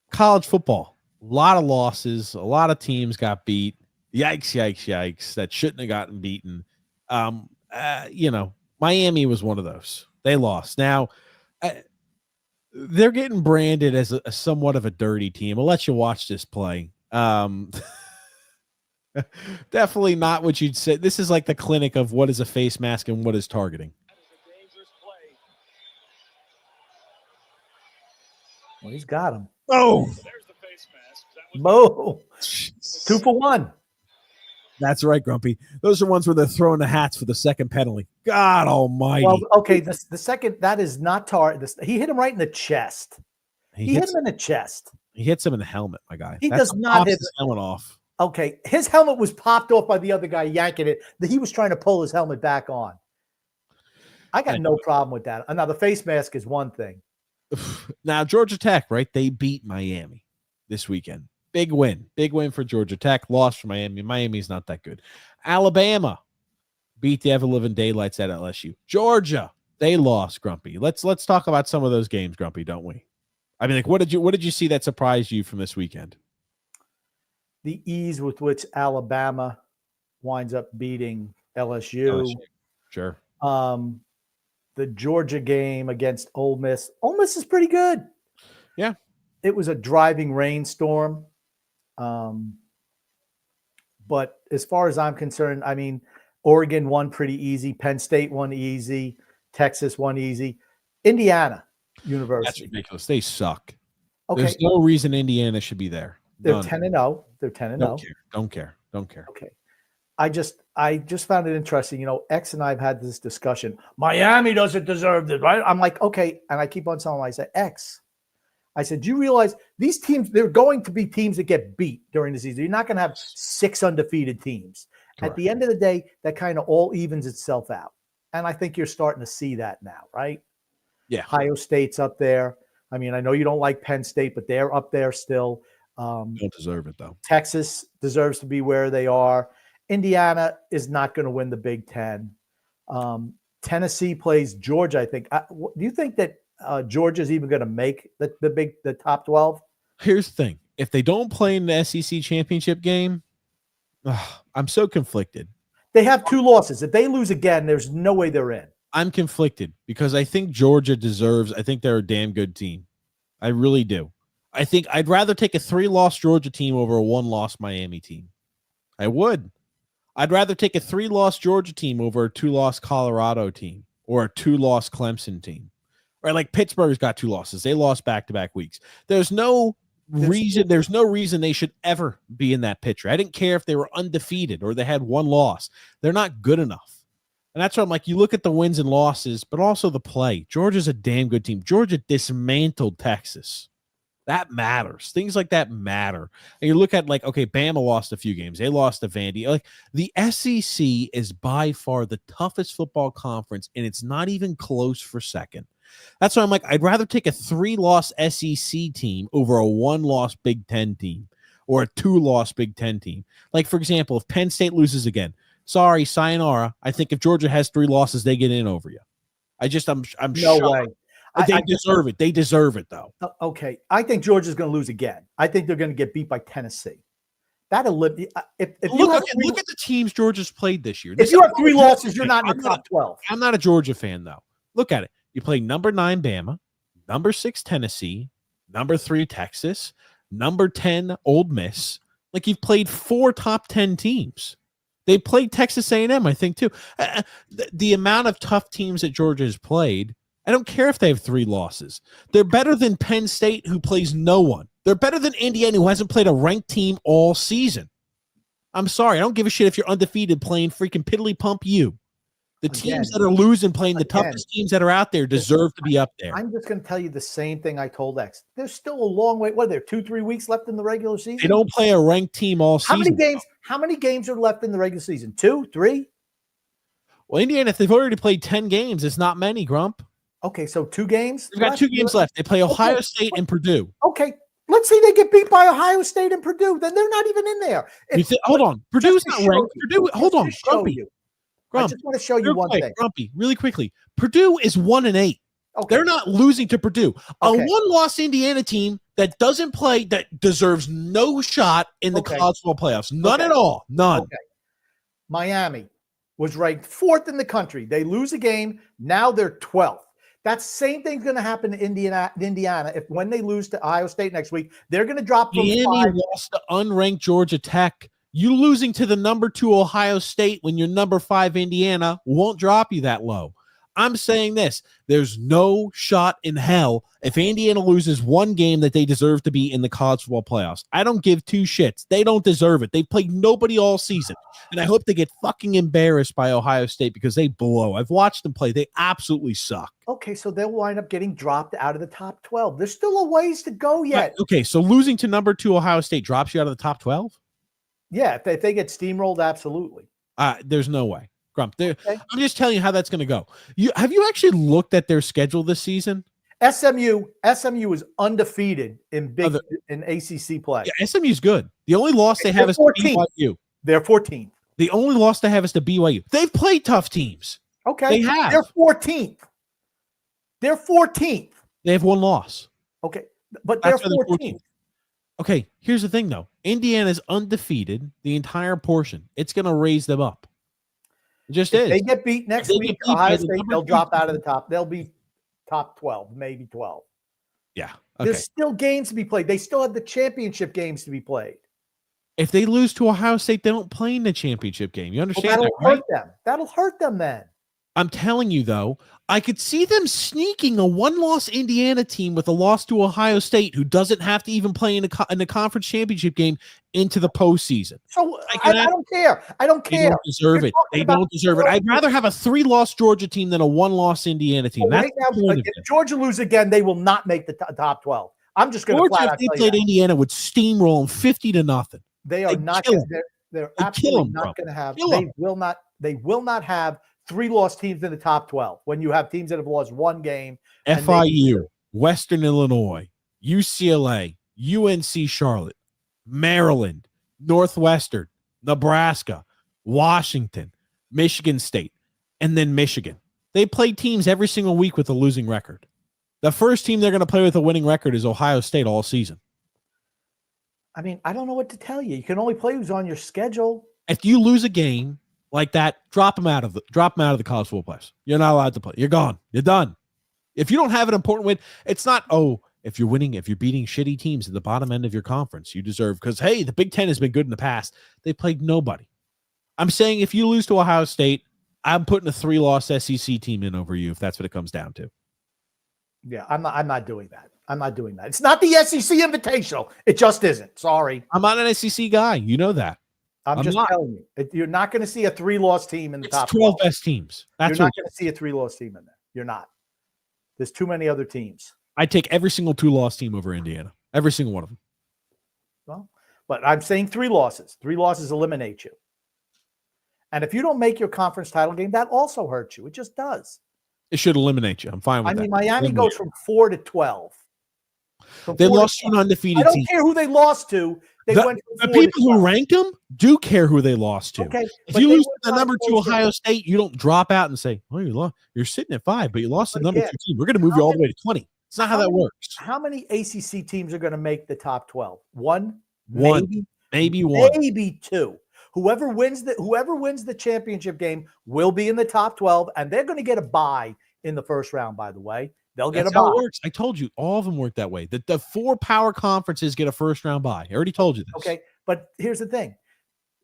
college football. A lot of losses. A lot of teams got beat. Yikes. That shouldn't have gotten beaten. Miami was one of those. They lost. Now, they're getting branded as a somewhat of a dirty team. I'll let you watch this play. Definitely not what you'd say. This is like the clinic of what is a face mask and what is targeting. Well, he's got him. Oh, There's the face mask. That was Bo, 2 for 1. that's right, Grumpy. Those are ones where they're throwing the hats for the second penalty. God almighty. Well, okay, the second, that is not he hit him right in the chest. He hit him in the chest. He hits him in the helmet, my guy. He That's does what not pops hit his helmet off. Okay, his helmet was popped off by the other guy yanking it. He was trying to pull his helmet back on. I got no problem with that. Now, the face mask is one thing. Now, Georgia Tech, right? They beat Miami this weekend. Big win. Big win for Georgia Tech. Loss for Miami. Miami's not that good. Alabama beat the ever-living daylights at LSU. Georgia, they lost, Grumpy. Let's talk about some of those games, Grumpy, don't we? I mean, like, what did you see that surprised you from this weekend? The ease with which Alabama winds up beating LSU. Sure. The Georgia game against Ole Miss. Ole Miss is pretty good. Yeah. It was a driving rainstorm. But as far as I'm concerned, I mean, Oregon won pretty easy. Penn State won easy. Texas won easy. Indiana University. That's ridiculous. They suck. Okay. There's no reason Indiana should be there. They're None. 10-0. They're 10-0. Don't care. Okay. I just found it interesting. You know, X and I have had this discussion. Miami doesn't deserve this, right? I'm like, okay. And I keep on telling him, I said, X, I said, do you realize these teams, they're going to be teams that get beat during the season. You're not going to have 6 undefeated teams. Correct. At the end of the day, that kind of all evens itself out. And I think you're starting to see that now, right? Yeah. Ohio State's up there. I mean, I know you don't like Penn State, but they're up there still. Don't deserve it, though. Texas deserves to be where they are. Indiana is not going to win the Big Ten. Tennessee plays Georgia, I think. Do you think that Georgia's even going to make the top 12? Here's the thing. If they don't play in the SEC championship game, I'm so conflicted. They have 2 losses. If they lose again, there's no way they're in. I'm conflicted because I think Georgia deserves – I think they're a damn good team. I really do. I think I'd rather take a 3-loss Georgia team over a 1-loss Miami team. I would. I'd rather take a 3-loss Georgia team over a 2-loss Colorado team or a 2-loss Clemson team. Right? Like Pittsburgh's got 2 losses. They lost back-to-back weeks. There's no reason they should ever be in that picture. I didn't care if they were undefeated or they had 1 loss. They're not good enough. And that's why I'm like, you look at the wins and losses, but also the play. Georgia's a damn good team. Georgia dismantled Texas. That matters. Things like that matter. And you look at, like, okay, Bama lost a few games. They lost to Vandy. Like, the SEC is by far the toughest football conference, and it's not even close for second. That's why I'm like, I'd rather take a 3-loss SEC team over a 1-loss Big Ten team or a 2-loss Big Ten team. Like, for example, if Penn State loses again, sorry, sayonara. I think if Georgia has 3 losses, they get in over you. I'm No shocked. way. They deserve it. They deserve it, though. Okay. I think Georgia's going to lose again. I think they're going to get beat by Tennessee. That'll live. If Look at the teams Georgia's played this year. If you have 3 losses, you're not in the top 12. I'm not a Georgia fan, though. Look at it. You play number 9 Bama, number 6 Tennessee, number 3 Texas, number 10 Ole Miss. Like, you've played 4 top 10 teams. They played Texas A&M, I think, too. The amount of tough teams that Georgia has played, I don't care if they have 3 losses. They're better than Penn State, who plays no one. They're better than Indiana, who hasn't played a ranked team all season. I'm sorry. I don't give a shit if you're undefeated playing freaking piddly pump you. The teams that are losing playing the toughest teams that are out there deserve to be up there. I'm just going to tell you the same thing I told X. There's still a long way. What are there, 2-3 weeks left in the regular season? They don't play a ranked team all season. How many games are left in the regular season? 2, 3? Well, Indiana, if they've already played 10 games, it's not many, Grump. Okay, so 2 games? They've got 2 games left. They play Ohio State and Purdue. Okay, let's say they get beat by Ohio State and Purdue. Then they're not even in there. Hold on. Purdue's not ranked. Hold on, Grumpy. I just want to show you one thing. Grumpy, really quickly. Purdue is 1-8. Okay. They're not losing to Purdue. A Okay. 1-loss Indiana team that doesn't play, that deserves no shot in the college football playoffs. None at all. None. Okay. Miami was ranked 4th in the country. They lose a game. Now they're 12th. That same thing's going to happen to Indiana. If when they lose to Ohio State next week, they're going to drop from Miami 5. lost to unranked Georgia Tech. You losing to the number 2 Ohio State when your number 5 Indiana won't drop you that low. I'm saying this. There's no shot in hell if Indiana loses one game that they deserve to be in the college football playoffs. I don't give two shits. They don't deserve it. They've played nobody all season. And I hope they get fucking embarrassed by Ohio State because they blow. I've watched them play. They absolutely suck. Okay, so they'll wind up getting dropped out of the top 12. There's still a ways to go yet. Okay, so losing to number 2 Ohio State drops you out of the top 12? Yeah, if they get steamrolled, absolutely. There's no way. Grump. Okay. I'm just telling you how that's going to go. Have you actually looked at their schedule this season? SMU is undefeated in ACC play. Yeah, SMU's good. The only loss they They're have is to 14th. BYU. They're 14th. The only loss they have is to BYU. They've played tough teams. Okay. They have. They're 14th. They're 14th. They have one loss. Okay. But they're That's why they're 14th. Okay, here's the thing, though. Indiana's undefeated the entire portion. It's going to raise them up. It just If is. they get beat next They week, get beat by Ohio the State, number they'll 2 drop out of team. the top. They'll be top 12, maybe 12. Yeah. Okay. There's still games to be played. They still have the championship games to be played. If they lose to Ohio State, they don't play in the championship game. You Well, understand that'll that, right? hurt them. That'll hurt them then. I'm telling you, though, I could see them sneaking a one-loss Indiana team with a loss to Ohio State, who doesn't have to even play in the conference championship game, into the postseason. So I I don't care. I don't They care. don't deserve You're it. talking They about- don't deserve it. I'd rather have a 3-loss Georgia team than a 1-loss Indiana team. Well, That's right the now, point of if it. Georgia lose again, they will not make the top 12. I'm just going to Georgia, flat if out they tell you played that. Indiana, would steamroll them 50-0. They are they'd not. kill Gonna, 'em. they're They'd kill absolutely 'em, bro. not going to have. Kill They 'em. will not. They will not have 3-loss teams in the top 12 when you have teams that have lost one game. and FIU, Western Illinois, UCLA, UNC Charlotte, Maryland, Northwestern, Nebraska, Washington, Michigan State, and then Michigan. They play teams every single week with a losing record. The first team they're going to play with a winning record is Ohio State all season. I mean, I don't know what to tell you. You can only play who's on your schedule. If you lose a game like that, drop them out of the college football playoffs. You're not allowed to play. You're gone. You're done. If you don't have an important win, it's not, if you're beating shitty teams at the bottom end of your conference, you deserve, because, hey, the Big Ten has been good in the past. They played nobody. I'm saying if you lose to Ohio State, I'm putting a 3-loss SEC team in over you if that's what it comes down to. Yeah, I'm not doing that. I'm not doing that. It's not the SEC Invitational. It just isn't. Sorry. I'm not an SEC guy. You know that. I'm just telling you. You're not going to see a 3-loss team in the It's top 12 12. best teams. You're That's not what going to see a 3-loss team in there. You're not. There's too many other teams. I take every single 2-loss team over Indiana. Every single one of them. Well, but I'm saying 3 losses. 3 losses eliminate you. And if you don't make your conference title game, that also hurts you. It just does. It should eliminate you. I'm fine with I that. mean, Miami Eliminate goes from 4 to 12. From They 4 to lost to an 12. I undefeated don't team. care who they lost to. They The- went The from 4 to people who 12. rank them do care who they lost to. Okay, If but you they lose went to the on number 2 bullshit. Ohio State, you don't drop out and say, "Oh, you're sitting at 5, but you lost to the But number again, 2 team. We're going to move you all the way to 20." It's not how that works. How many ACC teams are going to make the top 12? One? One. Maybe? Maybe one. Maybe 2. Whoever wins the championship game will be in the top 12, and they're going to get a bye in the first round, by the way. They'll get That's a how it bye. works. I told you, all of them work that way. The 4 power conferences get a first round bye. I already told you this. Okay, but here's the thing.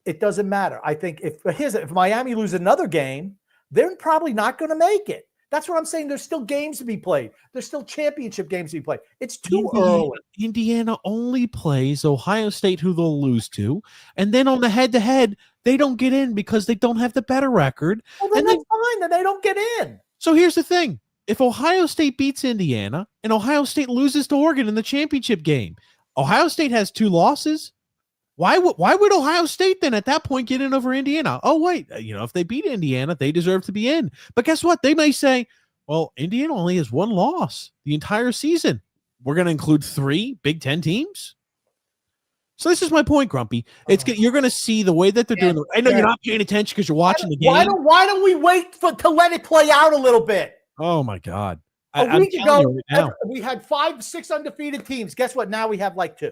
It doesn't matter. I think if Miami loses another game, they're probably not going to make it. That's what I'm saying. There's still games to be played. There's still championship games to be played. It's too early. Indiana only plays Ohio State, who they'll lose to, and then on the head-to-head, they don't get in because they don't have the better record. Well, then And that's fine. Then they don't get in. So here's the thing. If Ohio State beats Indiana and Ohio State loses to Oregon in the championship game, Ohio State has 2 losses. Why would Ohio State then at that point get in over Indiana? Oh, wait, if they beat Indiana, they deserve to be in. But guess what? They may say, well, Indiana only has 1 loss the entire season. We're going to include 3 Big Ten teams. So this is my point, Grumpy. You're going to see the way that they're doing it. I know you're not paying attention because you're watching the game. Why don't we wait to let it play out a little bit? Oh, my God. A week ago, right now. we had 5, 6 undefeated teams. Guess what? Now we have like 2.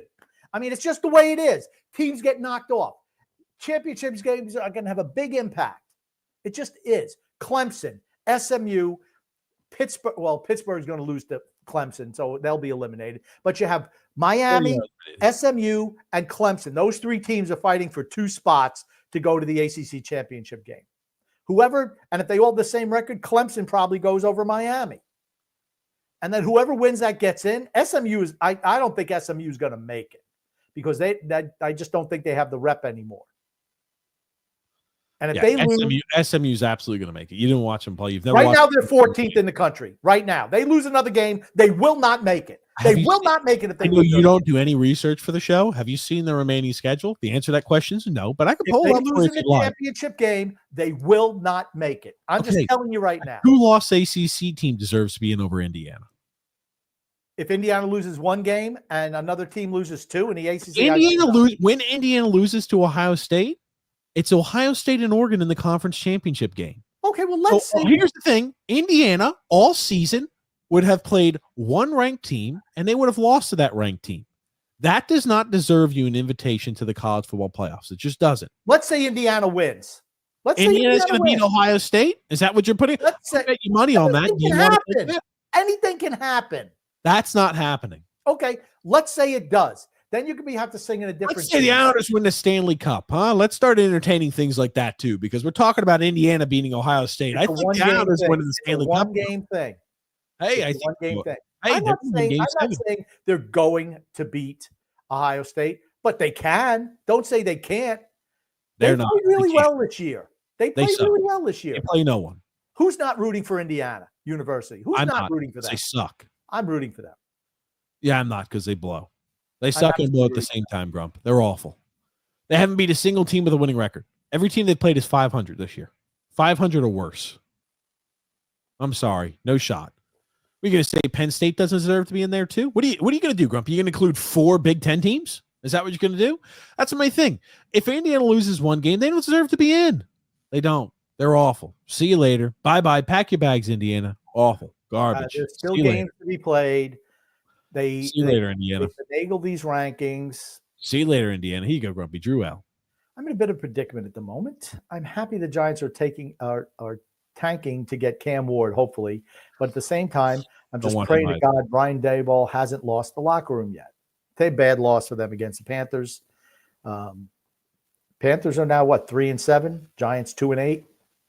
I mean, it's just the way it is. Teams get knocked off. Championships games are going to have a big impact. It just is. Clemson, SMU, Pittsburgh. Well, Pittsburgh's going to lose to Clemson, so they'll be eliminated. But you have Miami, It is. SMU, and Clemson. Those 3 teams are fighting for 2 spots to go to the ACC championship game. Whoever, and if they all have the same record, Clemson probably goes over Miami. And then whoever wins that gets in. SMU is, I don't think SMU is going to make it because I just don't think they have the rep anymore. And if they lose, SMU is absolutely going to make it. You didn't watch them play. You've never right watched now they're 14th in the country. Right now, they lose another game, they will not make it. They will not make it if they I know lose. you don't do any research for the show. Have you seen the remaining schedule? The answer to that question is no, but I could If pull they it up for lose you in if the you like. championship game, they will not make it. I'm just Okay. telling you right now. Who lost ACC team deserves to be in over Indiana? If Indiana loses 1 game and another team loses 2 in the ACC, When Indiana loses to Ohio State, it's Ohio State and Oregon in the conference championship game. Okay, well, let's see. Here's the thing. Indiana all season would have played 1 ranked team and they would have lost to that ranked team. That does not deserve you an invitation to the college football playoffs. It just doesn't. Let's say Indiana wins. Let's say Indiana's Indiana going to beat wins. Ohio State? Is that what you're putting? Let's say I'll bet you money on that. anything Do you can want to take happen. that? Anything can happen. That's not happening. Okay, let's say it does. Then you could have to sing in a different. Let's say the tune. Islanders win the Stanley Cup, huh? Let's start entertaining things like that too, because we're talking about Indiana beating Ohio State. I It's a think the one-game Islanders thing. winning the It's a Stanley Cup. one-game thing. Hey, It's I a think one-game thing. Hey, I'm they're not winning Game 7. saying they're going to beat Ohio State, but they can. Don't say they can't. They're They not. played really They can't. well this year. They played suck. really well this year. They play no one. Who's not rooting for Indiana University? Who's I'm not not. rooting for them? They suck. I'm rooting for them. Yeah, I'm not because they blow. They suck and blow at the same time, Grump. They're awful. They haven't beat a single team with a winning record. Every team they played is 500 this year. 500 or worse. I'm sorry. No shot. We're going to say Penn State doesn't deserve to be in there too? What are you going to do, Grump? Are you going to include 4 Big Ten teams? Is that what you're going to do? That's my thing. If Indiana loses 1 game, they don't deserve to be in. They don't. They're awful. See you later. Bye-bye. Pack your bags, Indiana. Awful. Garbage. There's still See you games later. to be played. See you later, Indiana. They finagle these rankings. See you later, Indiana. Here you go, Grumpy. Drew L. I'm in a bit of a predicament at the moment. I'm happy the Giants are tanking to get Cam Ward, hopefully. But at the same time, I'm just praying to God Brian Daboll hasn't lost the locker room yet. It's a bad loss for them against the Panthers. Panthers are now, 3-7? Giants 2-8?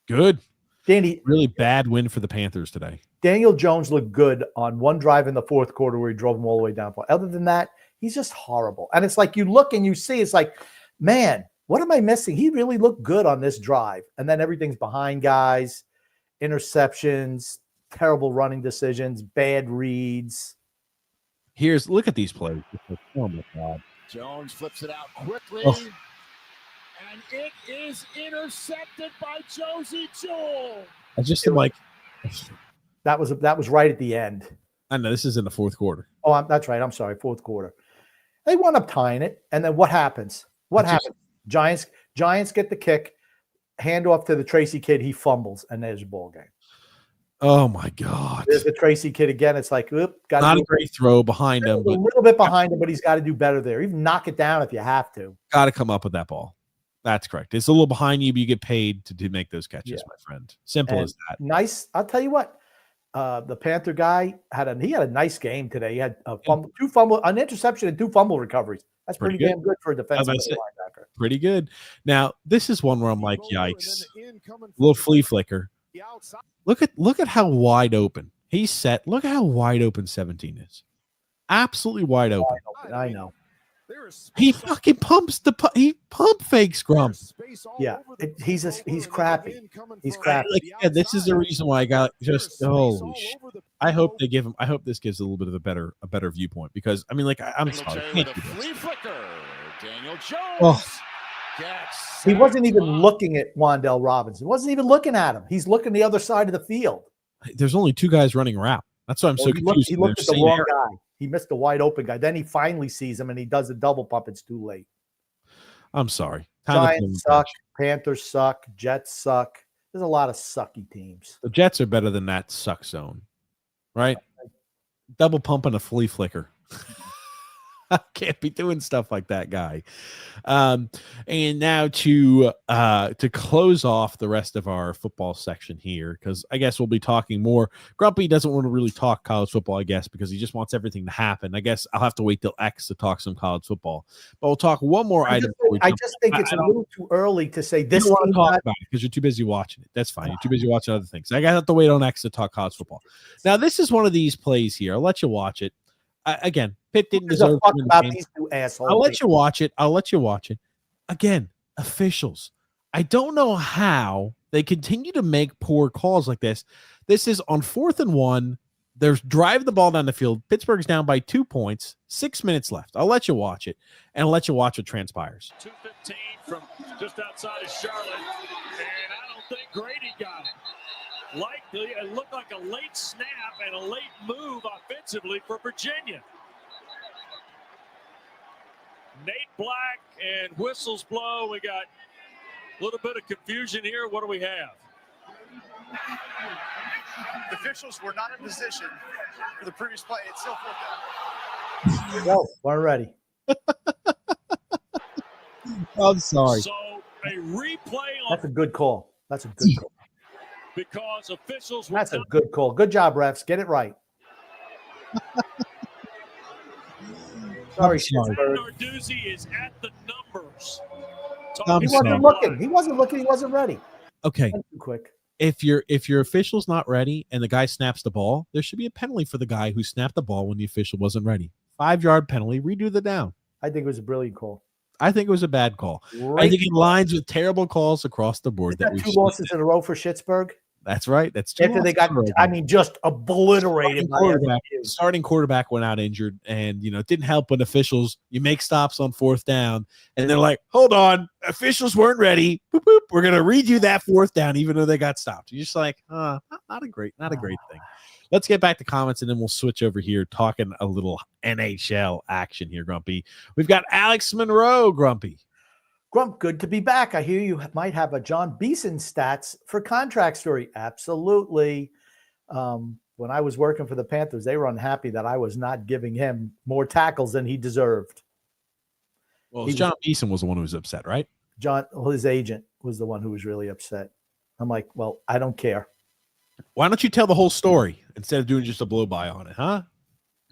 Good. Danny, Really bad win for the Panthers today. Daniel Jones looked good on one drive in the 4th quarter where he drove him all the way down. Other than that, he's just horrible. And it's like you look and you see, it's like, man, what am I missing? He really looked good on this drive. And then everything's behind guys, interceptions, terrible running decisions, bad reads. Look at these plays. Oh, my God. Jones flips it out quickly. Oh. And it is intercepted by Josie Jewell. I just am like, That was right at the end. I know this is in the 4th quarter. Oh, that's right. I'm sorry. 4th quarter. They wound up tying it. And then what happens? Giants get the kick, hand off to the Tracy kid. He fumbles, and there's a ball game. Oh, my God. There's the Tracy kid again. It's like, got Not a great throw behind him, a but little bit behind him, but he's got to do better there. Even knock it down if you have to. got to come up with that ball. That's correct. It's a little behind you, but you get paid to make those catches, my friend. Simple as that. Nice. I'll tell you what. The Panther guy had a nice game today. He had a fumble, 2 fumble, an interception, and 2 fumble recoveries. That's pretty damn good for a defensive linebacker. Pretty good. Now, this is one where I'm like, yikes. Little flea flicker. Look at how wide open he's set. Look at how wide open 17 is. Absolutely wide open. I know. He fucking he pump fakes Grump. Yeah, he's crappy. He's crappy. This is the reason why I got just holy shit. I hope this gives a little bit of a better viewpoint because I mean, I'm sorry. I can't do this. Daniel Oh. Jones. He wasn't even looking at Wan'Dale Robinson. He wasn't even looking at him. He's looking the other side of the field. There's only 2 guys running route. That's why I'm so confused. He looked at the wrong guy. He missed the wide open guy. Then he finally sees him and he does a double pump. It's too late. I'm sorry. Giants suck. Panthers suck. Jets suck. There's a lot of sucky teams. The Jets are better than that suck zone, right? Double pump and a flea flicker. Can't be doing stuff like that, guy. And now to close off the rest of our football section here, because I guess we'll be talking more. Grumpy doesn't want to really talk college football, I guess, because he just wants everything to happen. I guess I'll have to wait till X to talk some college football. But we'll talk one more item. I just think it's a little too early to say this. You don't want to team talk got- about it because you're too busy watching it. That's fine. You're too busy watching other things. I got to have to wait on X to talk college football. Now, this is one of these plays here. I'll let you watch it. Again, Pitt didn't Who gives a deserve fuck to win the about game. these two assholes. I'll let you watch it. Again, officials. I don't know how they continue to make poor calls like this. This is on 4th and 1. They're driving the ball down the field. Pittsburgh's down by 2 points. 6 minutes left. I'll let you watch it, and I'll let you watch what transpires. 2:15 from just outside of Charlotte, and I don't think Grady got it. It looked like a late snap and a late move offensively for Virginia. Nate Black and whistles blow. We got a little bit of confusion here. What do we have? The officials were not in position for the previous play. It's still 4th down. Go. We're ready. I'm sorry. So a replay on That's a good call. That's a good call. because officials were That's a not good call. Good job, refs. Get it right. Sorry, sorry. Schittsburg. Narduzzi is at the numbers. I'm He sorry. wasn't looking. He wasn't looking. He wasn't ready. Okay. Went too quick. If your official's not ready and the guy snaps the ball, there should be a penalty for the guy who snapped the ball when the official wasn't ready. 5-yard penalty, redo the down. I think it was a brilliant call. I think it was a bad call. I Right. think it lines with terrible calls across the board. Is that we two should- losses in a row for Schittsburg? That's right. That's two After they got, losses in a row. I mean, just obliterated by Starting quarterback went out injured, and it didn't help when officials, you make stops on 4th down, and they're like, hold on, officials weren't ready. Boop, boop, we're gonna redo that 4th down, even though they got stopped. You're just like, not a great thing. Let's get back to comments, and then we'll switch over here talking a little NHL action here, Grumpy. We've got Alex Monroe, Grumpy. Grump, good to be back. I hear you might have a John Beeson stats for contract story. Absolutely. When I was working for the Panthers, they were unhappy that I was not giving him more tackles than he deserved. Well, He was- John Beeson was the one who was upset, right? His agent was the one who was really upset. I'm like, well, I don't care. Why don't you tell the whole story instead of doing just a blow by on it, huh?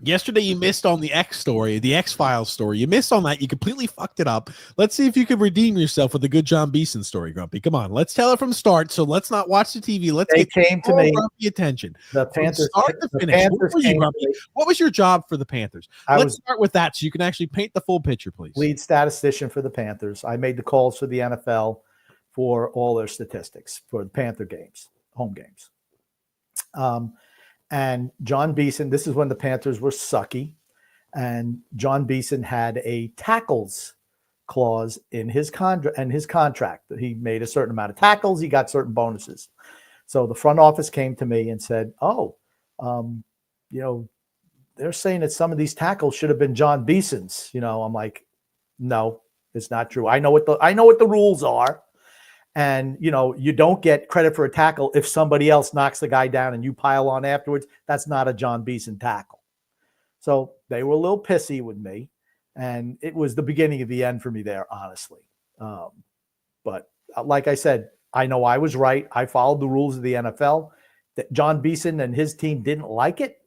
Yesterday you missed on the X story, the X-Files story. You missed on that. You completely fucked it up. Let's see if you can redeem yourself with a good John Beeson story, Grumpy. Come on, let's tell it from start. So let's not watch the TV. Let's They get came to all me. Grumpy attention. The From Panthers. start to the finish. Panthers What were you, came to Grumpy? me. What was your job for the Panthers? I Let's was start with that so you can actually paint the full picture, please. lead statistician for the Panthers. I made the calls for the NFL for all their statistics for the Panther games, home games. And John Beeson, this is when the Panthers were sucky. And John Beeson had a tackles clause in his contract. He made a certain amount of tackles. He got certain bonuses. So the front office came to me and said, they're saying that some of these tackles should have been John Beeson's. I'm like, no, it's not true. I know what the rules are. And, you don't get credit for a tackle if somebody else knocks the guy down and you pile on afterwards. That's not a John Beeson tackle. So they were a little pissy with me. And it was the beginning of the end for me there, honestly. But like I said, I know I was right. I followed the rules of the NFL. That John Beeson and his team didn't like it.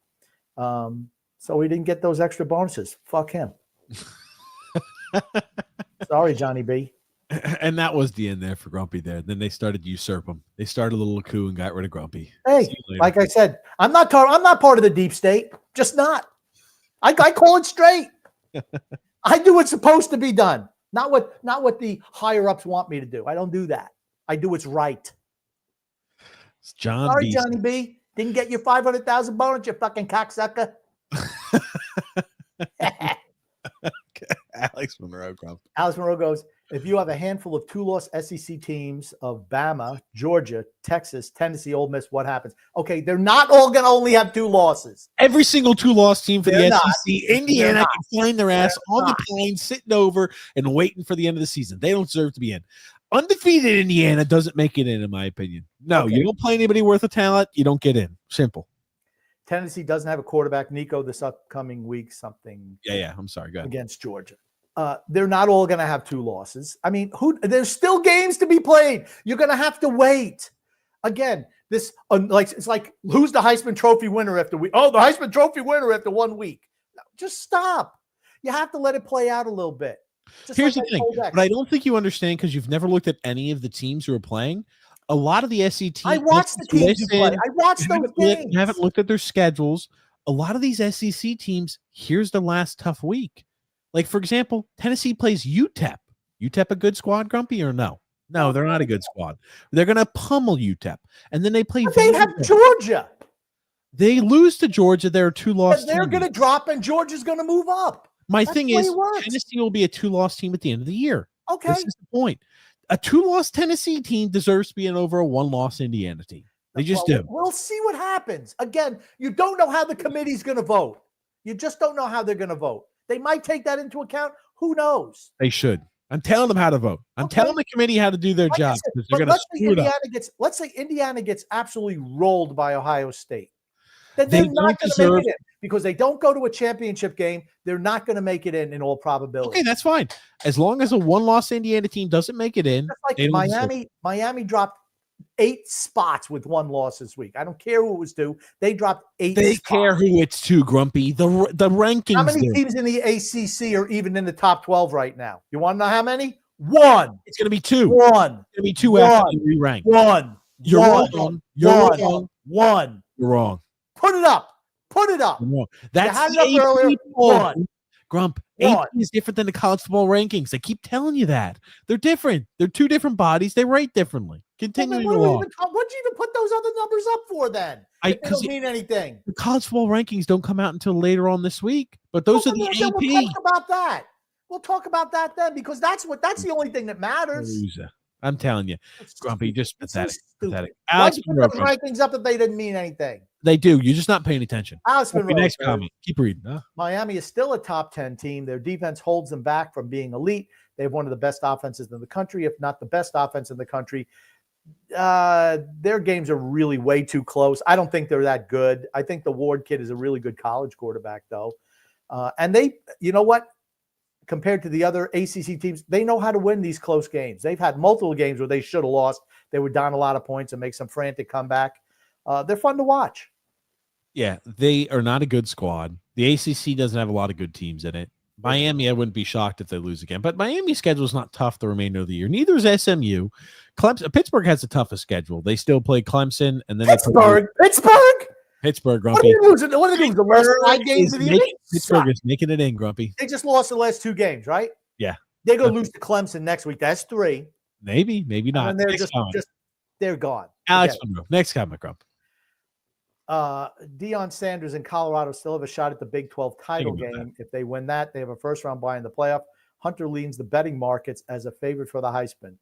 So he didn't get those extra bonuses. Fuck him. Sorry, Johnny B. And that was the end there for Grumpy there. Then they started to usurp him. They started a little coup and got rid of Grumpy. Hey, See you later. like I said, I'm not part of the deep state. Just not. I call it straight. I do what's supposed to be done. Not what the higher ups want me to do. I don't do that. I do what's right. It's John Sorry, Beeson. Johnny B. Didn't get your 500,000 bonus, you fucking cocksucker. Alex Monroe, Grumpy. Alex Monroe goes, if you have a handful of 2-loss SEC teams of Bama, Georgia, Texas, Tennessee, Ole Miss, what happens? Okay, they're not all going to only have 2 losses. Every single 2-loss team for They're the not. SEC, Indiana not. can find their ass They're on the plane, sitting over and waiting for the end of the season. They don't deserve to be in. Undefeated Indiana doesn't make it in my opinion. No, Okay. you don't play anybody worth a talent, you don't get in. Simple. Tennessee doesn't have a quarterback. Nico, this upcoming week, something Yeah. I'm sorry. Go ahead. against Georgia. They're not all going to have 2 losses. I mean, there's still games to be played. You're going to have to wait. Again, this it's like who's the Heisman Trophy winner after the Heisman Trophy winner after 1 week. No, just stop. You have to let it play out a little bit. Just Here's like the thing, but I don't think you understand because you've never looked at any of the teams who are playing. A lot of the SEC teams. I watched the teams you play. I watched those games. You haven't looked at their schedules. A lot of these SEC teams, here's the last tough week. Like, for example, Tennessee plays UTEP. UTEP a good squad, Grumpy, or no? No, they're not a good squad. They're going to pummel UTEP. And then they play. But they have Georgia. They lose to Georgia. They're a 2-loss team. They're going to drop, and Georgia's going to move up. My thing is, Tennessee will be a 2-loss team at the end of the year. Okay. This is the point. A 2-loss Tennessee team deserves to be an over a 1-loss Indiana team. They just do. We'll see what happens. Again, you don't know how the committee's going to vote. You just don't know how they're going to vote. They might take that into account. Who knows? They should. I'm telling them how to vote. I'm telling the committee how to do their job. They're going to screw it up. Let's say Indiana gets absolutely rolled by Ohio State. Then they're not going to make it in because they don't go to a championship game. They're not going to make it in all probability. Okay, that's fine. As long as a 1-loss Indiana team doesn't make it in. Just like Miami dropped 8 spots with 1 loss this week. I don't care who it was to. They dropped 8 They spots. care who it's to, Grumpy. The rankings. How many teams in the ACC are even in the top 12 right now? You want to know how many? 1. It's going to be 2. 1. It's going to be 2 after you re-rank. 1. You're wrong. You're wrong. 1. You're wrong. Put it up. Put it up. That's had it up earlier. 1. Grump. AP is different than the college football rankings. They keep telling you that. They're different. They're 2 different bodies. They rate differently. Continuing along. What'd you even put those other numbers up for then? It doesn't mean anything. The college football rankings don't come out until later on this week, but those are the AP. We'll talk about that. We'll talk about that then because that's the only thing that matters. Loser. I'm telling you, Grumpy, just pathetic. Pathetic. Alex put the rankings up if they didn't mean anything. They do. You're just not paying attention. Alex next comment. Keep reading. Huh? Miami is still a top 10 team. Their defense holds them back from being elite. They have one of the best offenses in the country, if not the best offense in the country. Their games are really way too close. I don't think they're that good. I think the Ward kid is a really good college quarterback, though. And they, you know what? Compared to the other ACC teams, they know how to win these close games. They've had multiple games where they should have lost. They were down a lot of points and make some frantic comeback. They're fun to watch. Yeah, they are not a good squad. The ACC doesn't have a lot of good teams in it. Miami, I wouldn't be shocked if they lose again. But Miami's schedule is not tough the remainder of the year. Neither is SMU. Pittsburgh has the toughest schedule. They still play Clemson, and then Pittsburgh, Grumpy. What are they doing? The last 5 games of the year? Pittsburgh is making it in, Grumpy. They just lost the last 2 games, right? Yeah. They're going to lose to Clemson next week. That's 3. Maybe not. And they're they're gone. Alex Monroe. Next comment, Grump. Deion Sanders in Colorado still have a shot at the Big 12 title game. If they win that, they have a first-round bye in the playoff. Hunter leans the betting markets as a favorite for the Heisman.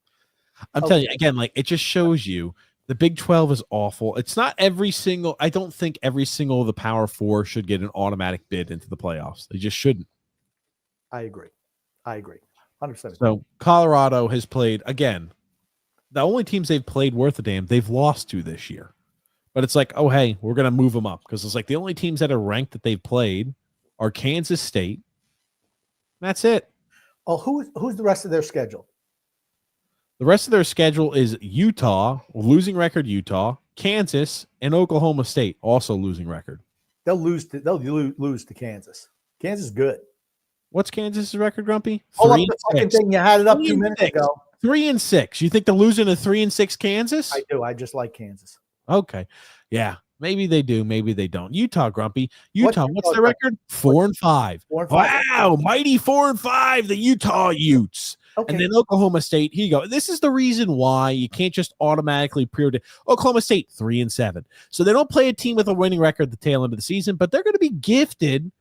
I'm telling you, again, like it just shows you the Big 12 is awful. It's not I don't think every single of the Power 4 should get an automatic bid into the playoffs. They just shouldn't. I agree. 100%. So Colorado has played, again, the only teams they've played worth a damn, they've lost to this year. But it's like, oh, hey, we're going to move them up because it's like the only teams that are ranked that they've played are Kansas State. That's it. Oh, who's the rest of their schedule? The rest of their schedule is Utah, losing record Utah, Kansas, and Oklahoma State, also losing record. They'll lose to Kansas. Kansas is good. What's Kansas' record, Grumpy? Hold up the fucking thing. You had it up 2 minutes ago. 3-6. You think they're losing to 3-6 Kansas? I do. I just like Kansas. Okay. Yeah. Maybe they do. Maybe they don't. Utah, Grumpy. What's their record? 4-5. 4-5. Wow. Mighty 4-5. The Utah Utes. Okay. And then Oklahoma State. Here you go. This is the reason why you can't just automatically preordain. Oklahoma State 3-7. So they don't play a team with a winning record at the tail end of the season, but they're going to be gifted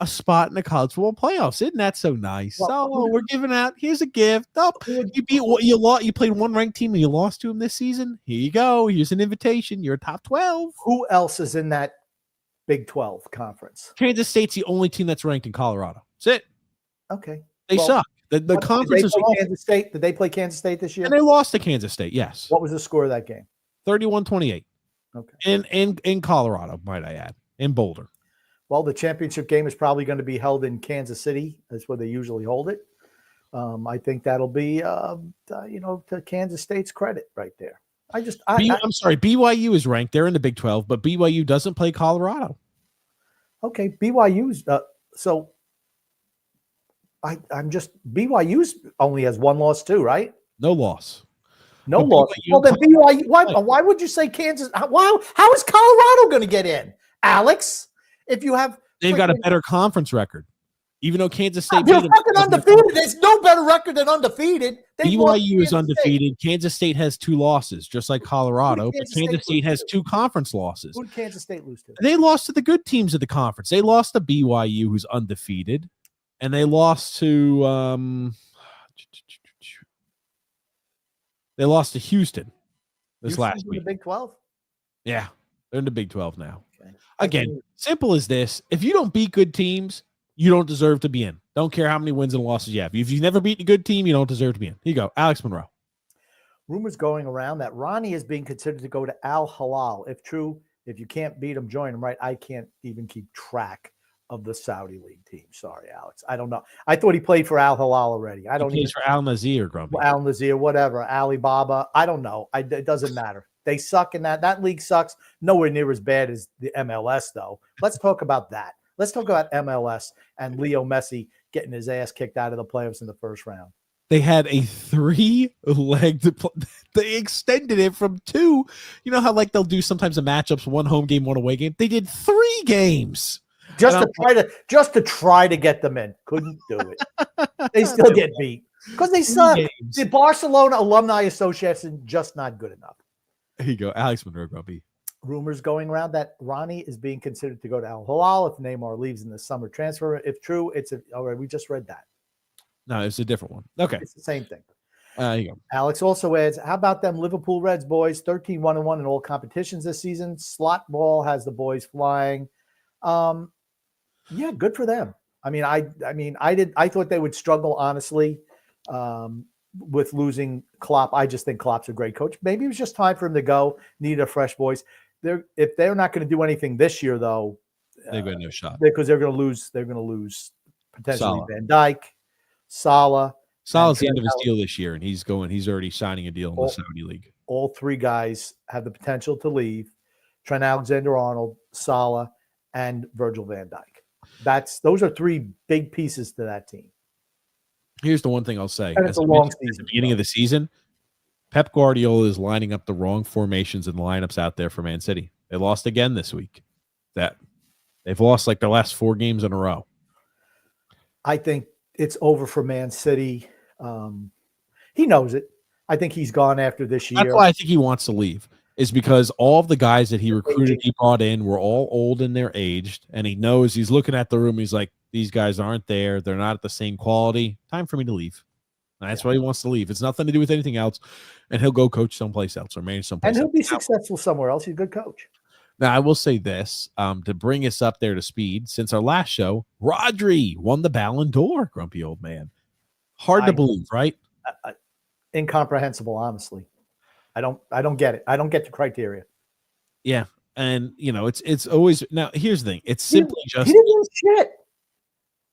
a spot in the college football playoffs. Isn't that so nice? We're giving out. Here's a gift. Oh, you played one ranked team and you lost to them this season. Here you go. Here's an invitation. You're top 12. Who else is in that Big 12 conference? Kansas State's the only team that's ranked in Colorado. That's it. Okay. They suck. The conference is Kansas State. Did they play Kansas State this year? And they lost to Kansas State. Yes. What was the score of that game? 31-28. Okay. In Colorado, might I add. in Boulder. Well, the championship game is probably going to be held in Kansas City. That's where they usually hold it. I think that'll be, to Kansas State's credit right there. I'm sorry, BYU is ranked. They're in the Big 12, but BYU doesn't play Colorado. Okay, BYU's BYU's only has one loss too, right? No loss. No But loss. BYU Well, then BYU. Why would you say Kansas? How is Colorado going to get in, Alex? If you have, They've got a better conference record, even though Kansas State they're beat them. fucking undefeated. There's no better record than undefeated. BYU is undefeated. Kansas State has 2 losses, just like Colorado. But Kansas State has 2 conference losses. Who did Kansas State lose to? They lost to the good teams of the conference. They lost to BYU, who's undefeated, and they lost to Houston this last week. The Big 12. Yeah, they're in the Big 12 now. Okay. Again, simple as this: if you don't beat good teams, you don't deserve to be in. Don't care how many wins and losses you have. If you've never beaten a good team, you don't deserve to be in. Here you go, Alex Monroe. Rumors going around that Ronnie is being considered to go to Al Hilal. If true, if you can't beat him, join him. Right? I can't even keep track of the Saudi League team. Sorry, Alex. I don't know. I thought he played for Al Hilal already. I don't. He plays for Al Nazir, Grumpy. Al Nazir, whatever. Alibaba. I don't know. It doesn't matter. They suck in that league sucks. Nowhere near as bad as the MLS, though. Let's talk about that. Let's talk about MLS and Leo Messi getting his ass kicked out of the playoffs in the first round. They had a 3-legged. They extended it from 2. You know how like they'll do sometimes the matchups, 1 home game, 1 away game. They did 3 games just to try to get them in. Couldn't do it. They still get beat because they suck. The Barcelona Alumni Association just not good enough. There you go, Alex Monroe, Grumpy. Rumors going around that Ronnie is being considered to go to Al Hilal if Neymar leaves in the summer transfer. If true, all right. We just read that. No, it's a different one. Okay, it's the same thing. Here you go. Alex also adds, how about them Liverpool Reds boys? 13-1-1 in all competitions this season. Slot ball has the boys flying. Yeah, good for them. I thought they would struggle, honestly, with losing Klopp. I just think Klopp's a great coach. Maybe it was just time for him to go. Needed a fresh voice. If they're not going to do anything this year, though, they've got no shot because they're going to lose. They're going to lose potentially Salah. Van Dijk, Salah. Salah's the end of his deal this year, and he's already signing a deal in the Saudi League. All 3 guys have the potential to leave: Trent Alexander-Arnold, Salah, and Virgil van Dijk. Those are 3 big pieces to that team. Here's the one thing I'll say. And it's a long season. At the beginning of the season, Pep Guardiola is lining up the wrong formations and lineups out there for Man City. They lost again this week. They've lost like their last 4 games in a row. I think it's over for Man City. He knows it. I think he's gone after this year. That's why I think he wants to leave. Is because all of the guys that he recruited, he brought in, were all old and they're aged, and he knows he's looking at the room. He's like, these guys aren't there. They're not at the same quality. Time for me to leave. And that's why he wants to leave. It's nothing to do with anything else. And he'll go coach someplace else or manage someplace else. And he'll be else. successful somewhere else. He's a good coach. Now, I will say this, to bring us up there to speed, since our last show, Rodri won the Ballon d'Or, grumpy old man. Hard to believe, right? Incomprehensible, honestly. I don't get it. I don't get the criteria. Yeah. And, it's always – now, here's the thing. It's simply just – he didn't win shit.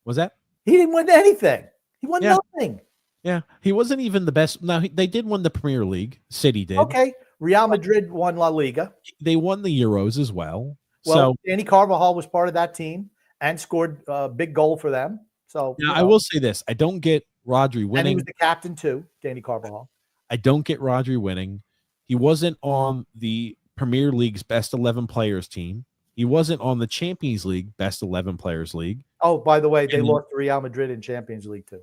Was that? He didn't win anything. He won nothing. Yeah. He wasn't even the best. Now, they did win the Premier League. City did. Okay. Real Madrid won La Liga. They won the Euros as well. Well, Danny Carvajal was part of that team and scored a big goal for them. So now, I will say this. I don't get Rodri winning. And he was the captain too, Danny Carvajal. I don't get Rodri winning. He wasn't on the Premier League's best 11 players team. He wasn't on the Champions League best 11 players league. Oh, by the way, they lost to Real Madrid in Champions League too.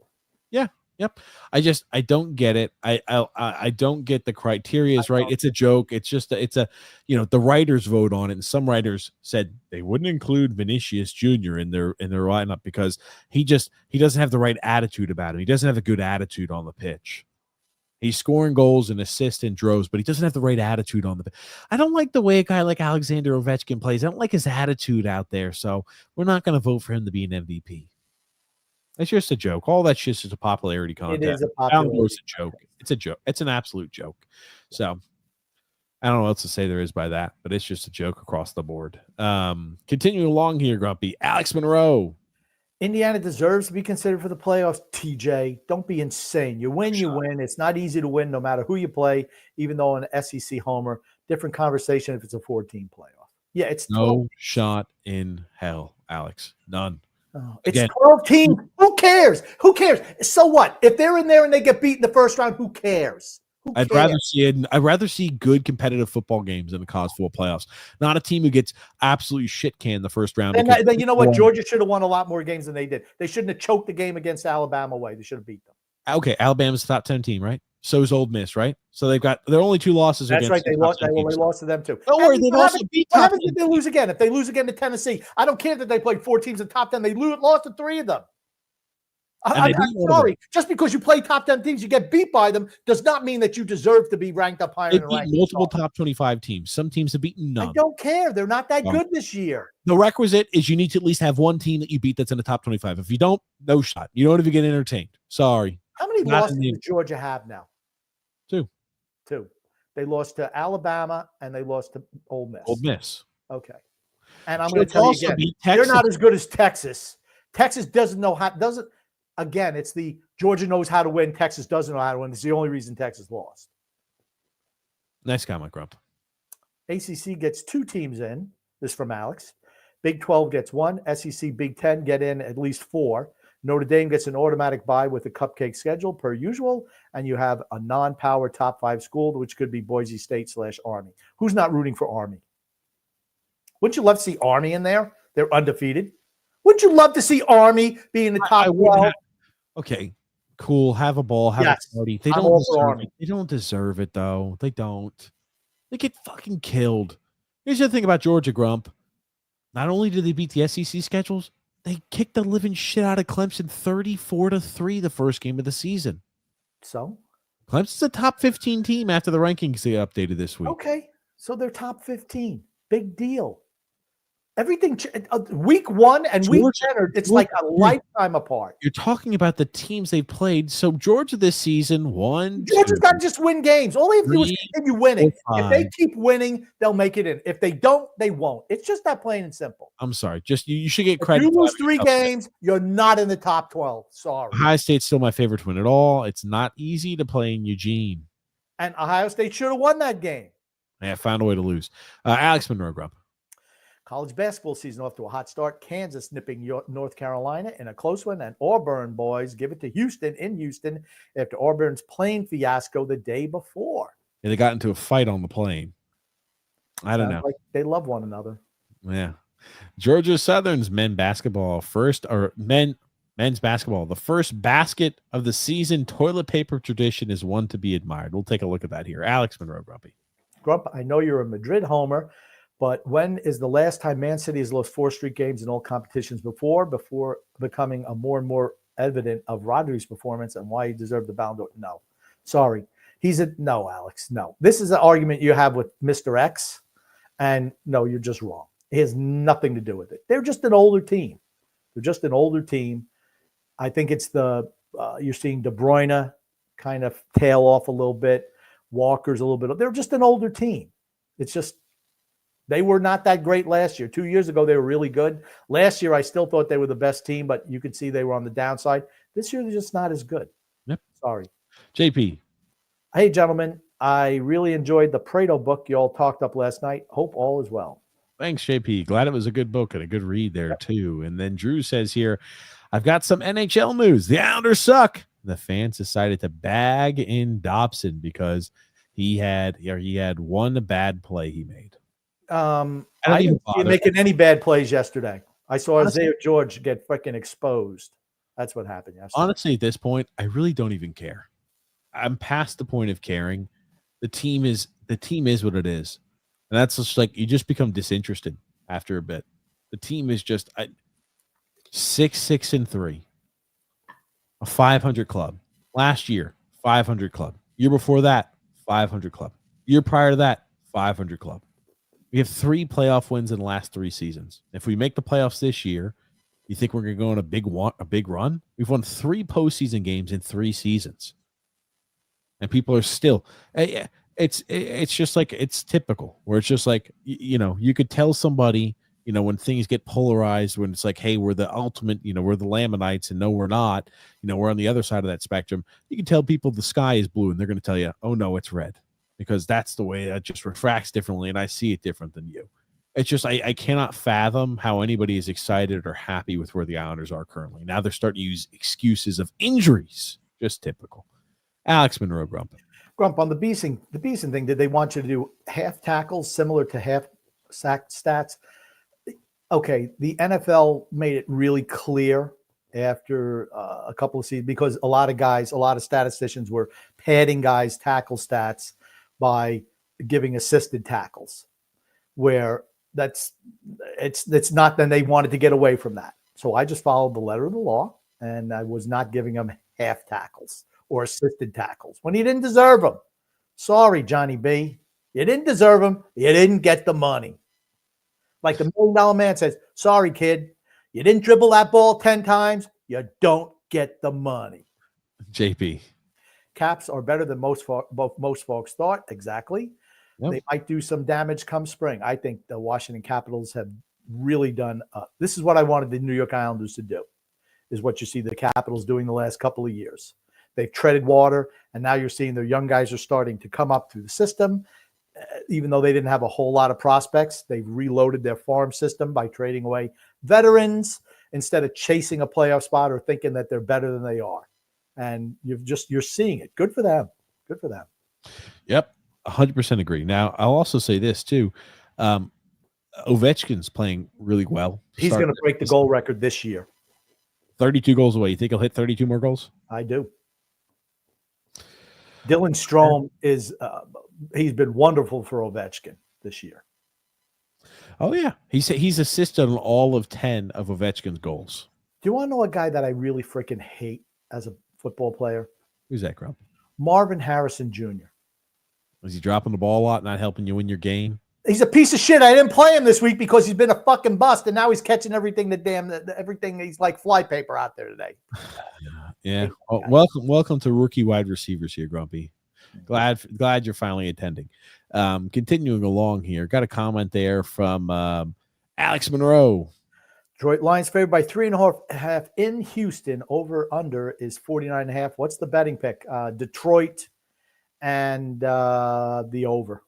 Yeah. Yep. I don't get it. I don't get the criteria is right. It's a joke. It's just the writers vote on it. And some writers said they wouldn't include Vinicius Jr. in their lineup because he doesn't have the right attitude about him. He doesn't have a good attitude on the pitch. He's scoring goals and assists in droves, but he doesn't have the right attitude on the pitch. I don't like the way a guy like Alexander Ovechkin plays. I don't like his attitude out there. So we're not going to vote for him to be an MVP. It's just a joke. All that shit's just a popularity contest. It is a popularity. It's a joke. It's a joke. It's an absolute joke. So I don't know what else to say there is by that, but it's just a joke across the board. Continuing along here, Grumpy. Alex Monroe. Indiana deserves to be considered for the playoffs. TJ, don't be insane. You win, you win. It's not easy to win no matter who you play, even though an SEC homer, different conversation if it's a 14 playoff. Yeah, it's No shot in hell, Alex. None. It's 12 teams. Who cares? Who cares? So what? If they're in there and they get beat in the first round, who cares? I'd rather see good competitive football games in the college football playoffs. Not a team who gets absolutely shit canned the first round. And you know what? Georgia should have won a lot more games than they did. They shouldn't have choked the game against Alabama away. They should have beat them. Okay, Alabama's the top 10 team, right? So is Ole Miss, right? So they're only 2 losses. That's against right. They lost. top 10 They teams. lost to them too. Don't worry, they've also beat What top happens 10. if they lose again? If they lose again to Tennessee, I don't care that they played 4 teams in top 10. They lost to 3 of them. I'm sorry. Just because you play top 10 teams, you get beat by them does not mean that you deserve to be ranked up higher. They beat multiple top 25 teams. Some teams have beaten none. I don't care. They're not that good this year. The requisite is you need to at least have one team that you beat that's in the top 25. If you don't, no shot. You don't even get entertained. Sorry. How many losses does Georgia have now? 2. They lost to Alabama and they lost to Ole Miss. Ole Miss. Okay. And I'm going to tell you again, they're not as good as Texas. Texas again, it's the Georgia knows how to win. Texas doesn't know how to win. It's the only reason Texas lost. Nice comment, Grump. ACC gets 2 teams in. This is from Alex. Big 12 gets 1. SEC, Big 10 get in at least 4. Notre Dame gets an automatic bye with a cupcake schedule per usual. And you have a non-power top 5 school, which could be Boise State / Army. Who's not rooting for Army? Wouldn't you love to see Army in there? They're undefeated. Wouldn't you love to see Army be in the top 12? Okay, cool. Have a ball. Have a party. They don't deserve it. They don't deserve it, though. They don't. They get fucking killed. Here's the thing about Georgia, Grump. Not only did they beat the SEC schedules, they kicked the living shit out of Clemson 34-3 the first game of the season. So? Clemson's a top 15 team after the rankings they updated this week. Okay, so they're top 15. Big deal. Everything week 1 and week 10 it's like a lifetime apart. You're talking about the teams they've played. So Georgia this season won. Georgia's got to just win games. All they have to do is continue winning. If they keep winning, they'll make it in. If they don't, they won't. It's just that plain and simple. I'm sorry. Just you should get credit. If you lose 3 games, you're not in the top 12. Sorry. Ohio State's still my favorite to win it all. It's not easy to play in Eugene. And Ohio State should have won that game. Yeah, found a way to lose. Alex Monroe, Grump. College basketball season off to a hot start. Kansas nipping North Carolina in a close one. And Auburn boys give it to Houston in Houston after Auburn's plane fiasco the day before. Yeah, they got into a fight on the plane. I don't know. Like they love one another. Yeah. Georgia Southern's men's basketball. The first basket of the season toilet paper tradition is one to be admired. We'll take a look at that here. Alex Monroe, Grumpy. Grump, I know you're a Madrid homer, but when is the last time Man City has lost 4 straight games in all competitions before becoming a more and more evident of Rodri's performance and why he deserved the Ballon d'Or? No. Sorry. No, Alex. No. This is an argument you have with Mr. X, and no, you're just wrong. It has nothing to do with it. They're just an older team. I think it's you're seeing De Bruyne kind of tail off a little bit. Walker's a little bit. They're just an older team. It's just they were not that great last year. 2 years ago, they were really good. Last year, I still thought they were the best team, but you could see they were on the downside. This year, they're just not as good. Yep. Sorry. JP. Hey, gentlemen. I really enjoyed the Prado book you all talked up last night. Hope all is well. Thanks, JP. Glad it was a good book and a good read there, too. And then Drew says here, I've got some NHL news. The Islanders suck. The fans decided to bag in Dobson because he had one bad play he made. I didn't see him making any bad plays yesterday. I saw Isaiah George get freaking exposed. That's what happened yesterday. Honestly, at this point, I really don't even care. I'm past the point of caring. The team is what it is. And that's just like you just become disinterested after a bit. The team is just 6-6-3. A 500 club. Last year, 500 club. Year before that, 500 club. Year prior to that, 500 club. We have 3 playoff wins in the last 3 seasons. If we make the playoffs this year, you think we're going to go on a big run? We've won 3 postseason games in 3 seasons. And people are still it's just like it's typical where it's just like you could tell somebody when things get polarized, when it's like, hey, we're the ultimate, we're the Lamanites, and no, we're not, we're on the other side of that spectrum. You can tell people the sky is blue and they're going to tell you, oh no, it's red, because that's the way that just refracts differently and I see it different than you. It's just I cannot fathom how anybody is excited or happy with where the Islanders are currently. Now they're starting to use excuses of injuries. Just typical. Alex Monroe, Grump on the Beeson thing. Did they want you to do half tackles similar to half sack stats? Okay, the NFL made it really clear after a couple of seasons, because a lot of statisticians were padding guys' tackle stats by giving assisted tackles, where it's not. Then they wanted to get away from that, so I just followed the letter of the law, and I was not giving them half tackles or assisted tackles when you didn't deserve them. Sorry, Johnny B, you didn't deserve them. You didn't get the money. Like the $1 million man says, sorry, kid, you didn't dribble that ball 10 times. You don't get the money. JP. Caps are better than most folks thought. Exactly. Yep. They might do some damage come spring. I think the Washington Capitals have really done. This is what I wanted the New York Islanders to do, is what you see the Capitals doing the last couple of years. They've treaded water, and now you're seeing their young guys are starting to come up through the system. Even though they didn't have a whole lot of prospects, they've reloaded their farm system by trading away veterans instead of chasing a playoff spot or thinking that they're better than they are. And you're seeing it. Good for them. Good for them. Yep. 100% agree. Now, I'll also say this too. Ovechkin's playing really well. He's going to break the goal record this year. 32 goals away. You think he'll hit 32 more goals? I do. Dylan Strome he's been wonderful for Ovechkin this year. Oh yeah, he's assisted on all of 10 of Ovechkin's goals. Do you want to know a guy that I really freaking hate as a football player? Who's that, Grump? Marvin Harrison Jr. Was he dropping the ball a lot, not helping you win your game? He's a piece of shit. I didn't play him this week because he's been a fucking bust, and now he's catching everything. Everything. He's like flypaper out there today. Yeah. Well, welcome to rookie wide receivers here, Grumpy. Glad you're finally attending. Continuing along here, got a comment there from Alex Monroe. Detroit Lions favored by 3.5 in Houston. Over under is 49.5. What's the betting pick? Detroit and the over.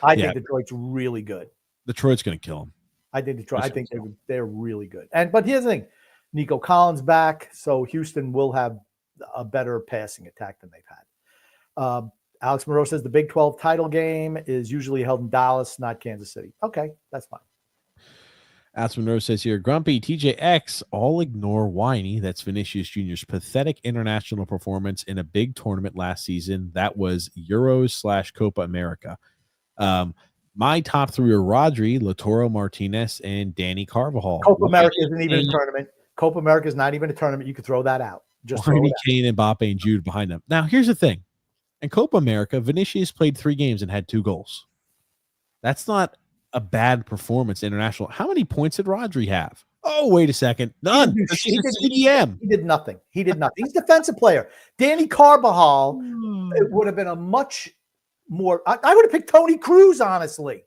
I think Detroit's really good. Detroit's going to kill them. I think Detroit. I think they're really good. But here's the thing: Nico Collins back, so Houston will have a better passing attack than they've had. Alex Monroe says the Big 12 title game is usually held in Dallas, not Kansas City. Okay, that's fine. Alex Monroe says here, Grumpy, TJX, all ignore whiny. That's Vinicius Jr.'s pathetic international performance in a big tournament last season. That was Euros/Copa America. My top three are Rodri, Lautaro Martinez, and Danny Carvajal. Copa America isn't even a tournament. Copa America is not even a tournament. You could throw that out. Just throw it out. Kane, Mbappe, and Jude behind them. Now, here's the thing. In Copa America, Vinicius played 3 games and had 2 goals. That's not a bad performance international. How many points did Rodri have? Oh, wait a second. None. He's a CDM. He did nothing. He's a defensive player. Danny Carvajal, it would have been a much more. I would have picked Tony Cruz, honestly.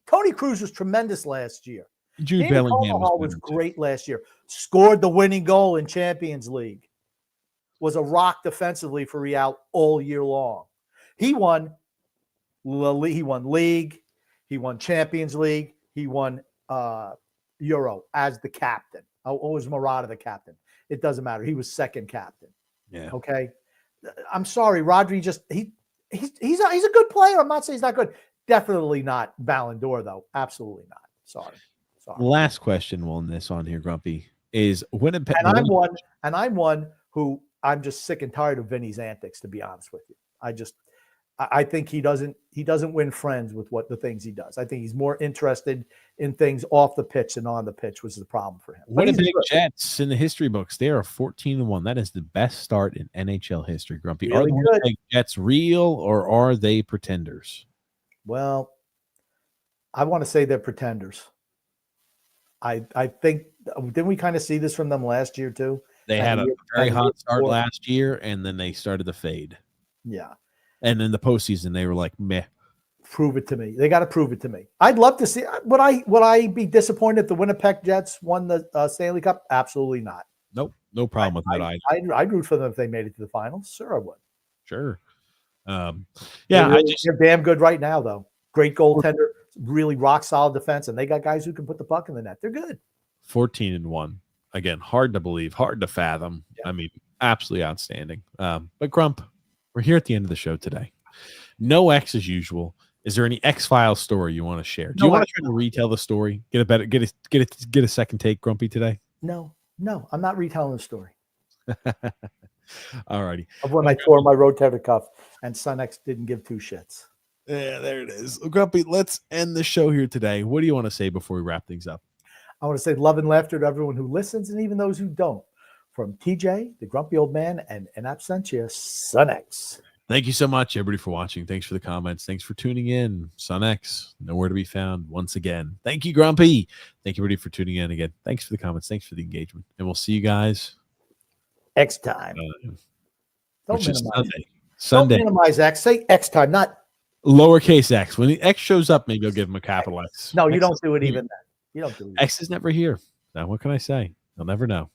Tony Cruz was tremendous last year. Jude Bellingham was great last year. Scored the winning goal in Champions League. Was a rock defensively for Real all year long. He won league. He won Champions League. He won Euro as the captain. Or was Morata the captain? It doesn't matter. He was second captain. Yeah. Okay. I'm sorry, Rodri. He's a good player. I'm not saying he's not good. Definitely not Ballon d'Or though. Absolutely not. Sorry. Last question on this on here, Grumpy, is Winnipeg. And I'm one who I'm just sick and tired of Vinny's antics, to be honest with you. I think he doesn't win friends with the things he does. I think he's more interested in things off the pitch than on the pitch, was the problem for him. Winnipeg Jets in the history books, they are 14-1. That is the best start in NHL history, Grumpy. Really are the Winnipeg Jets real or are they pretenders? Well, I want to say they're pretenders. I think, didn't we kind of see this from them last year too? They had a very hot start last year, and then they started to fade. Yeah. And in the postseason, they were like, meh. Prove it to me. They got to prove it to me. I'd love to see. Would I be disappointed if the Winnipeg Jets won the Stanley Cup? Absolutely not. Nope. No problem with that either. I'd root for them if they made it to the finals. Sure, I would. Sure. Yeah, they're damn good right now, though. Great goaltender, really rock solid defense, and they got guys who can put the puck in the net. They're good. 14-1. Again, hard to believe, hard to fathom. Yeah. I mean, absolutely outstanding. But Grump, we're here at the end of the show today. No X as usual. Is there any X-Files story you want to share? Do you want to try to retell the story? Get a second take, Grumpy, today? No, I'm not retelling the story. All righty. Of when I tore my rotator cuff and Sun X didn't give two shits. Yeah, there it is. Grumpy, let's end the show here today. What do you want to say before we wrap things up? I want to say love and laughter to everyone who listens and even those who don't. From TJ, the grumpy old man, and in absentia, Sun X. Thank you so much, everybody, for watching. Thanks for the comments. Thanks for tuning in. Sun X, nowhere to be found once again. Thank you, Grumpy. Thank you, everybody, for tuning in again. Thanks for the comments. Thanks for the engagement. And we'll see you guys X time. Don't which is minimize. Sunday. Don't minimize X. Say X time, not. Lowercase x. When the X shows up, maybe I'll give him a capital X. No, you X don't do it even then. You don't do it. X is never here. Now, what can I say? I'll never know.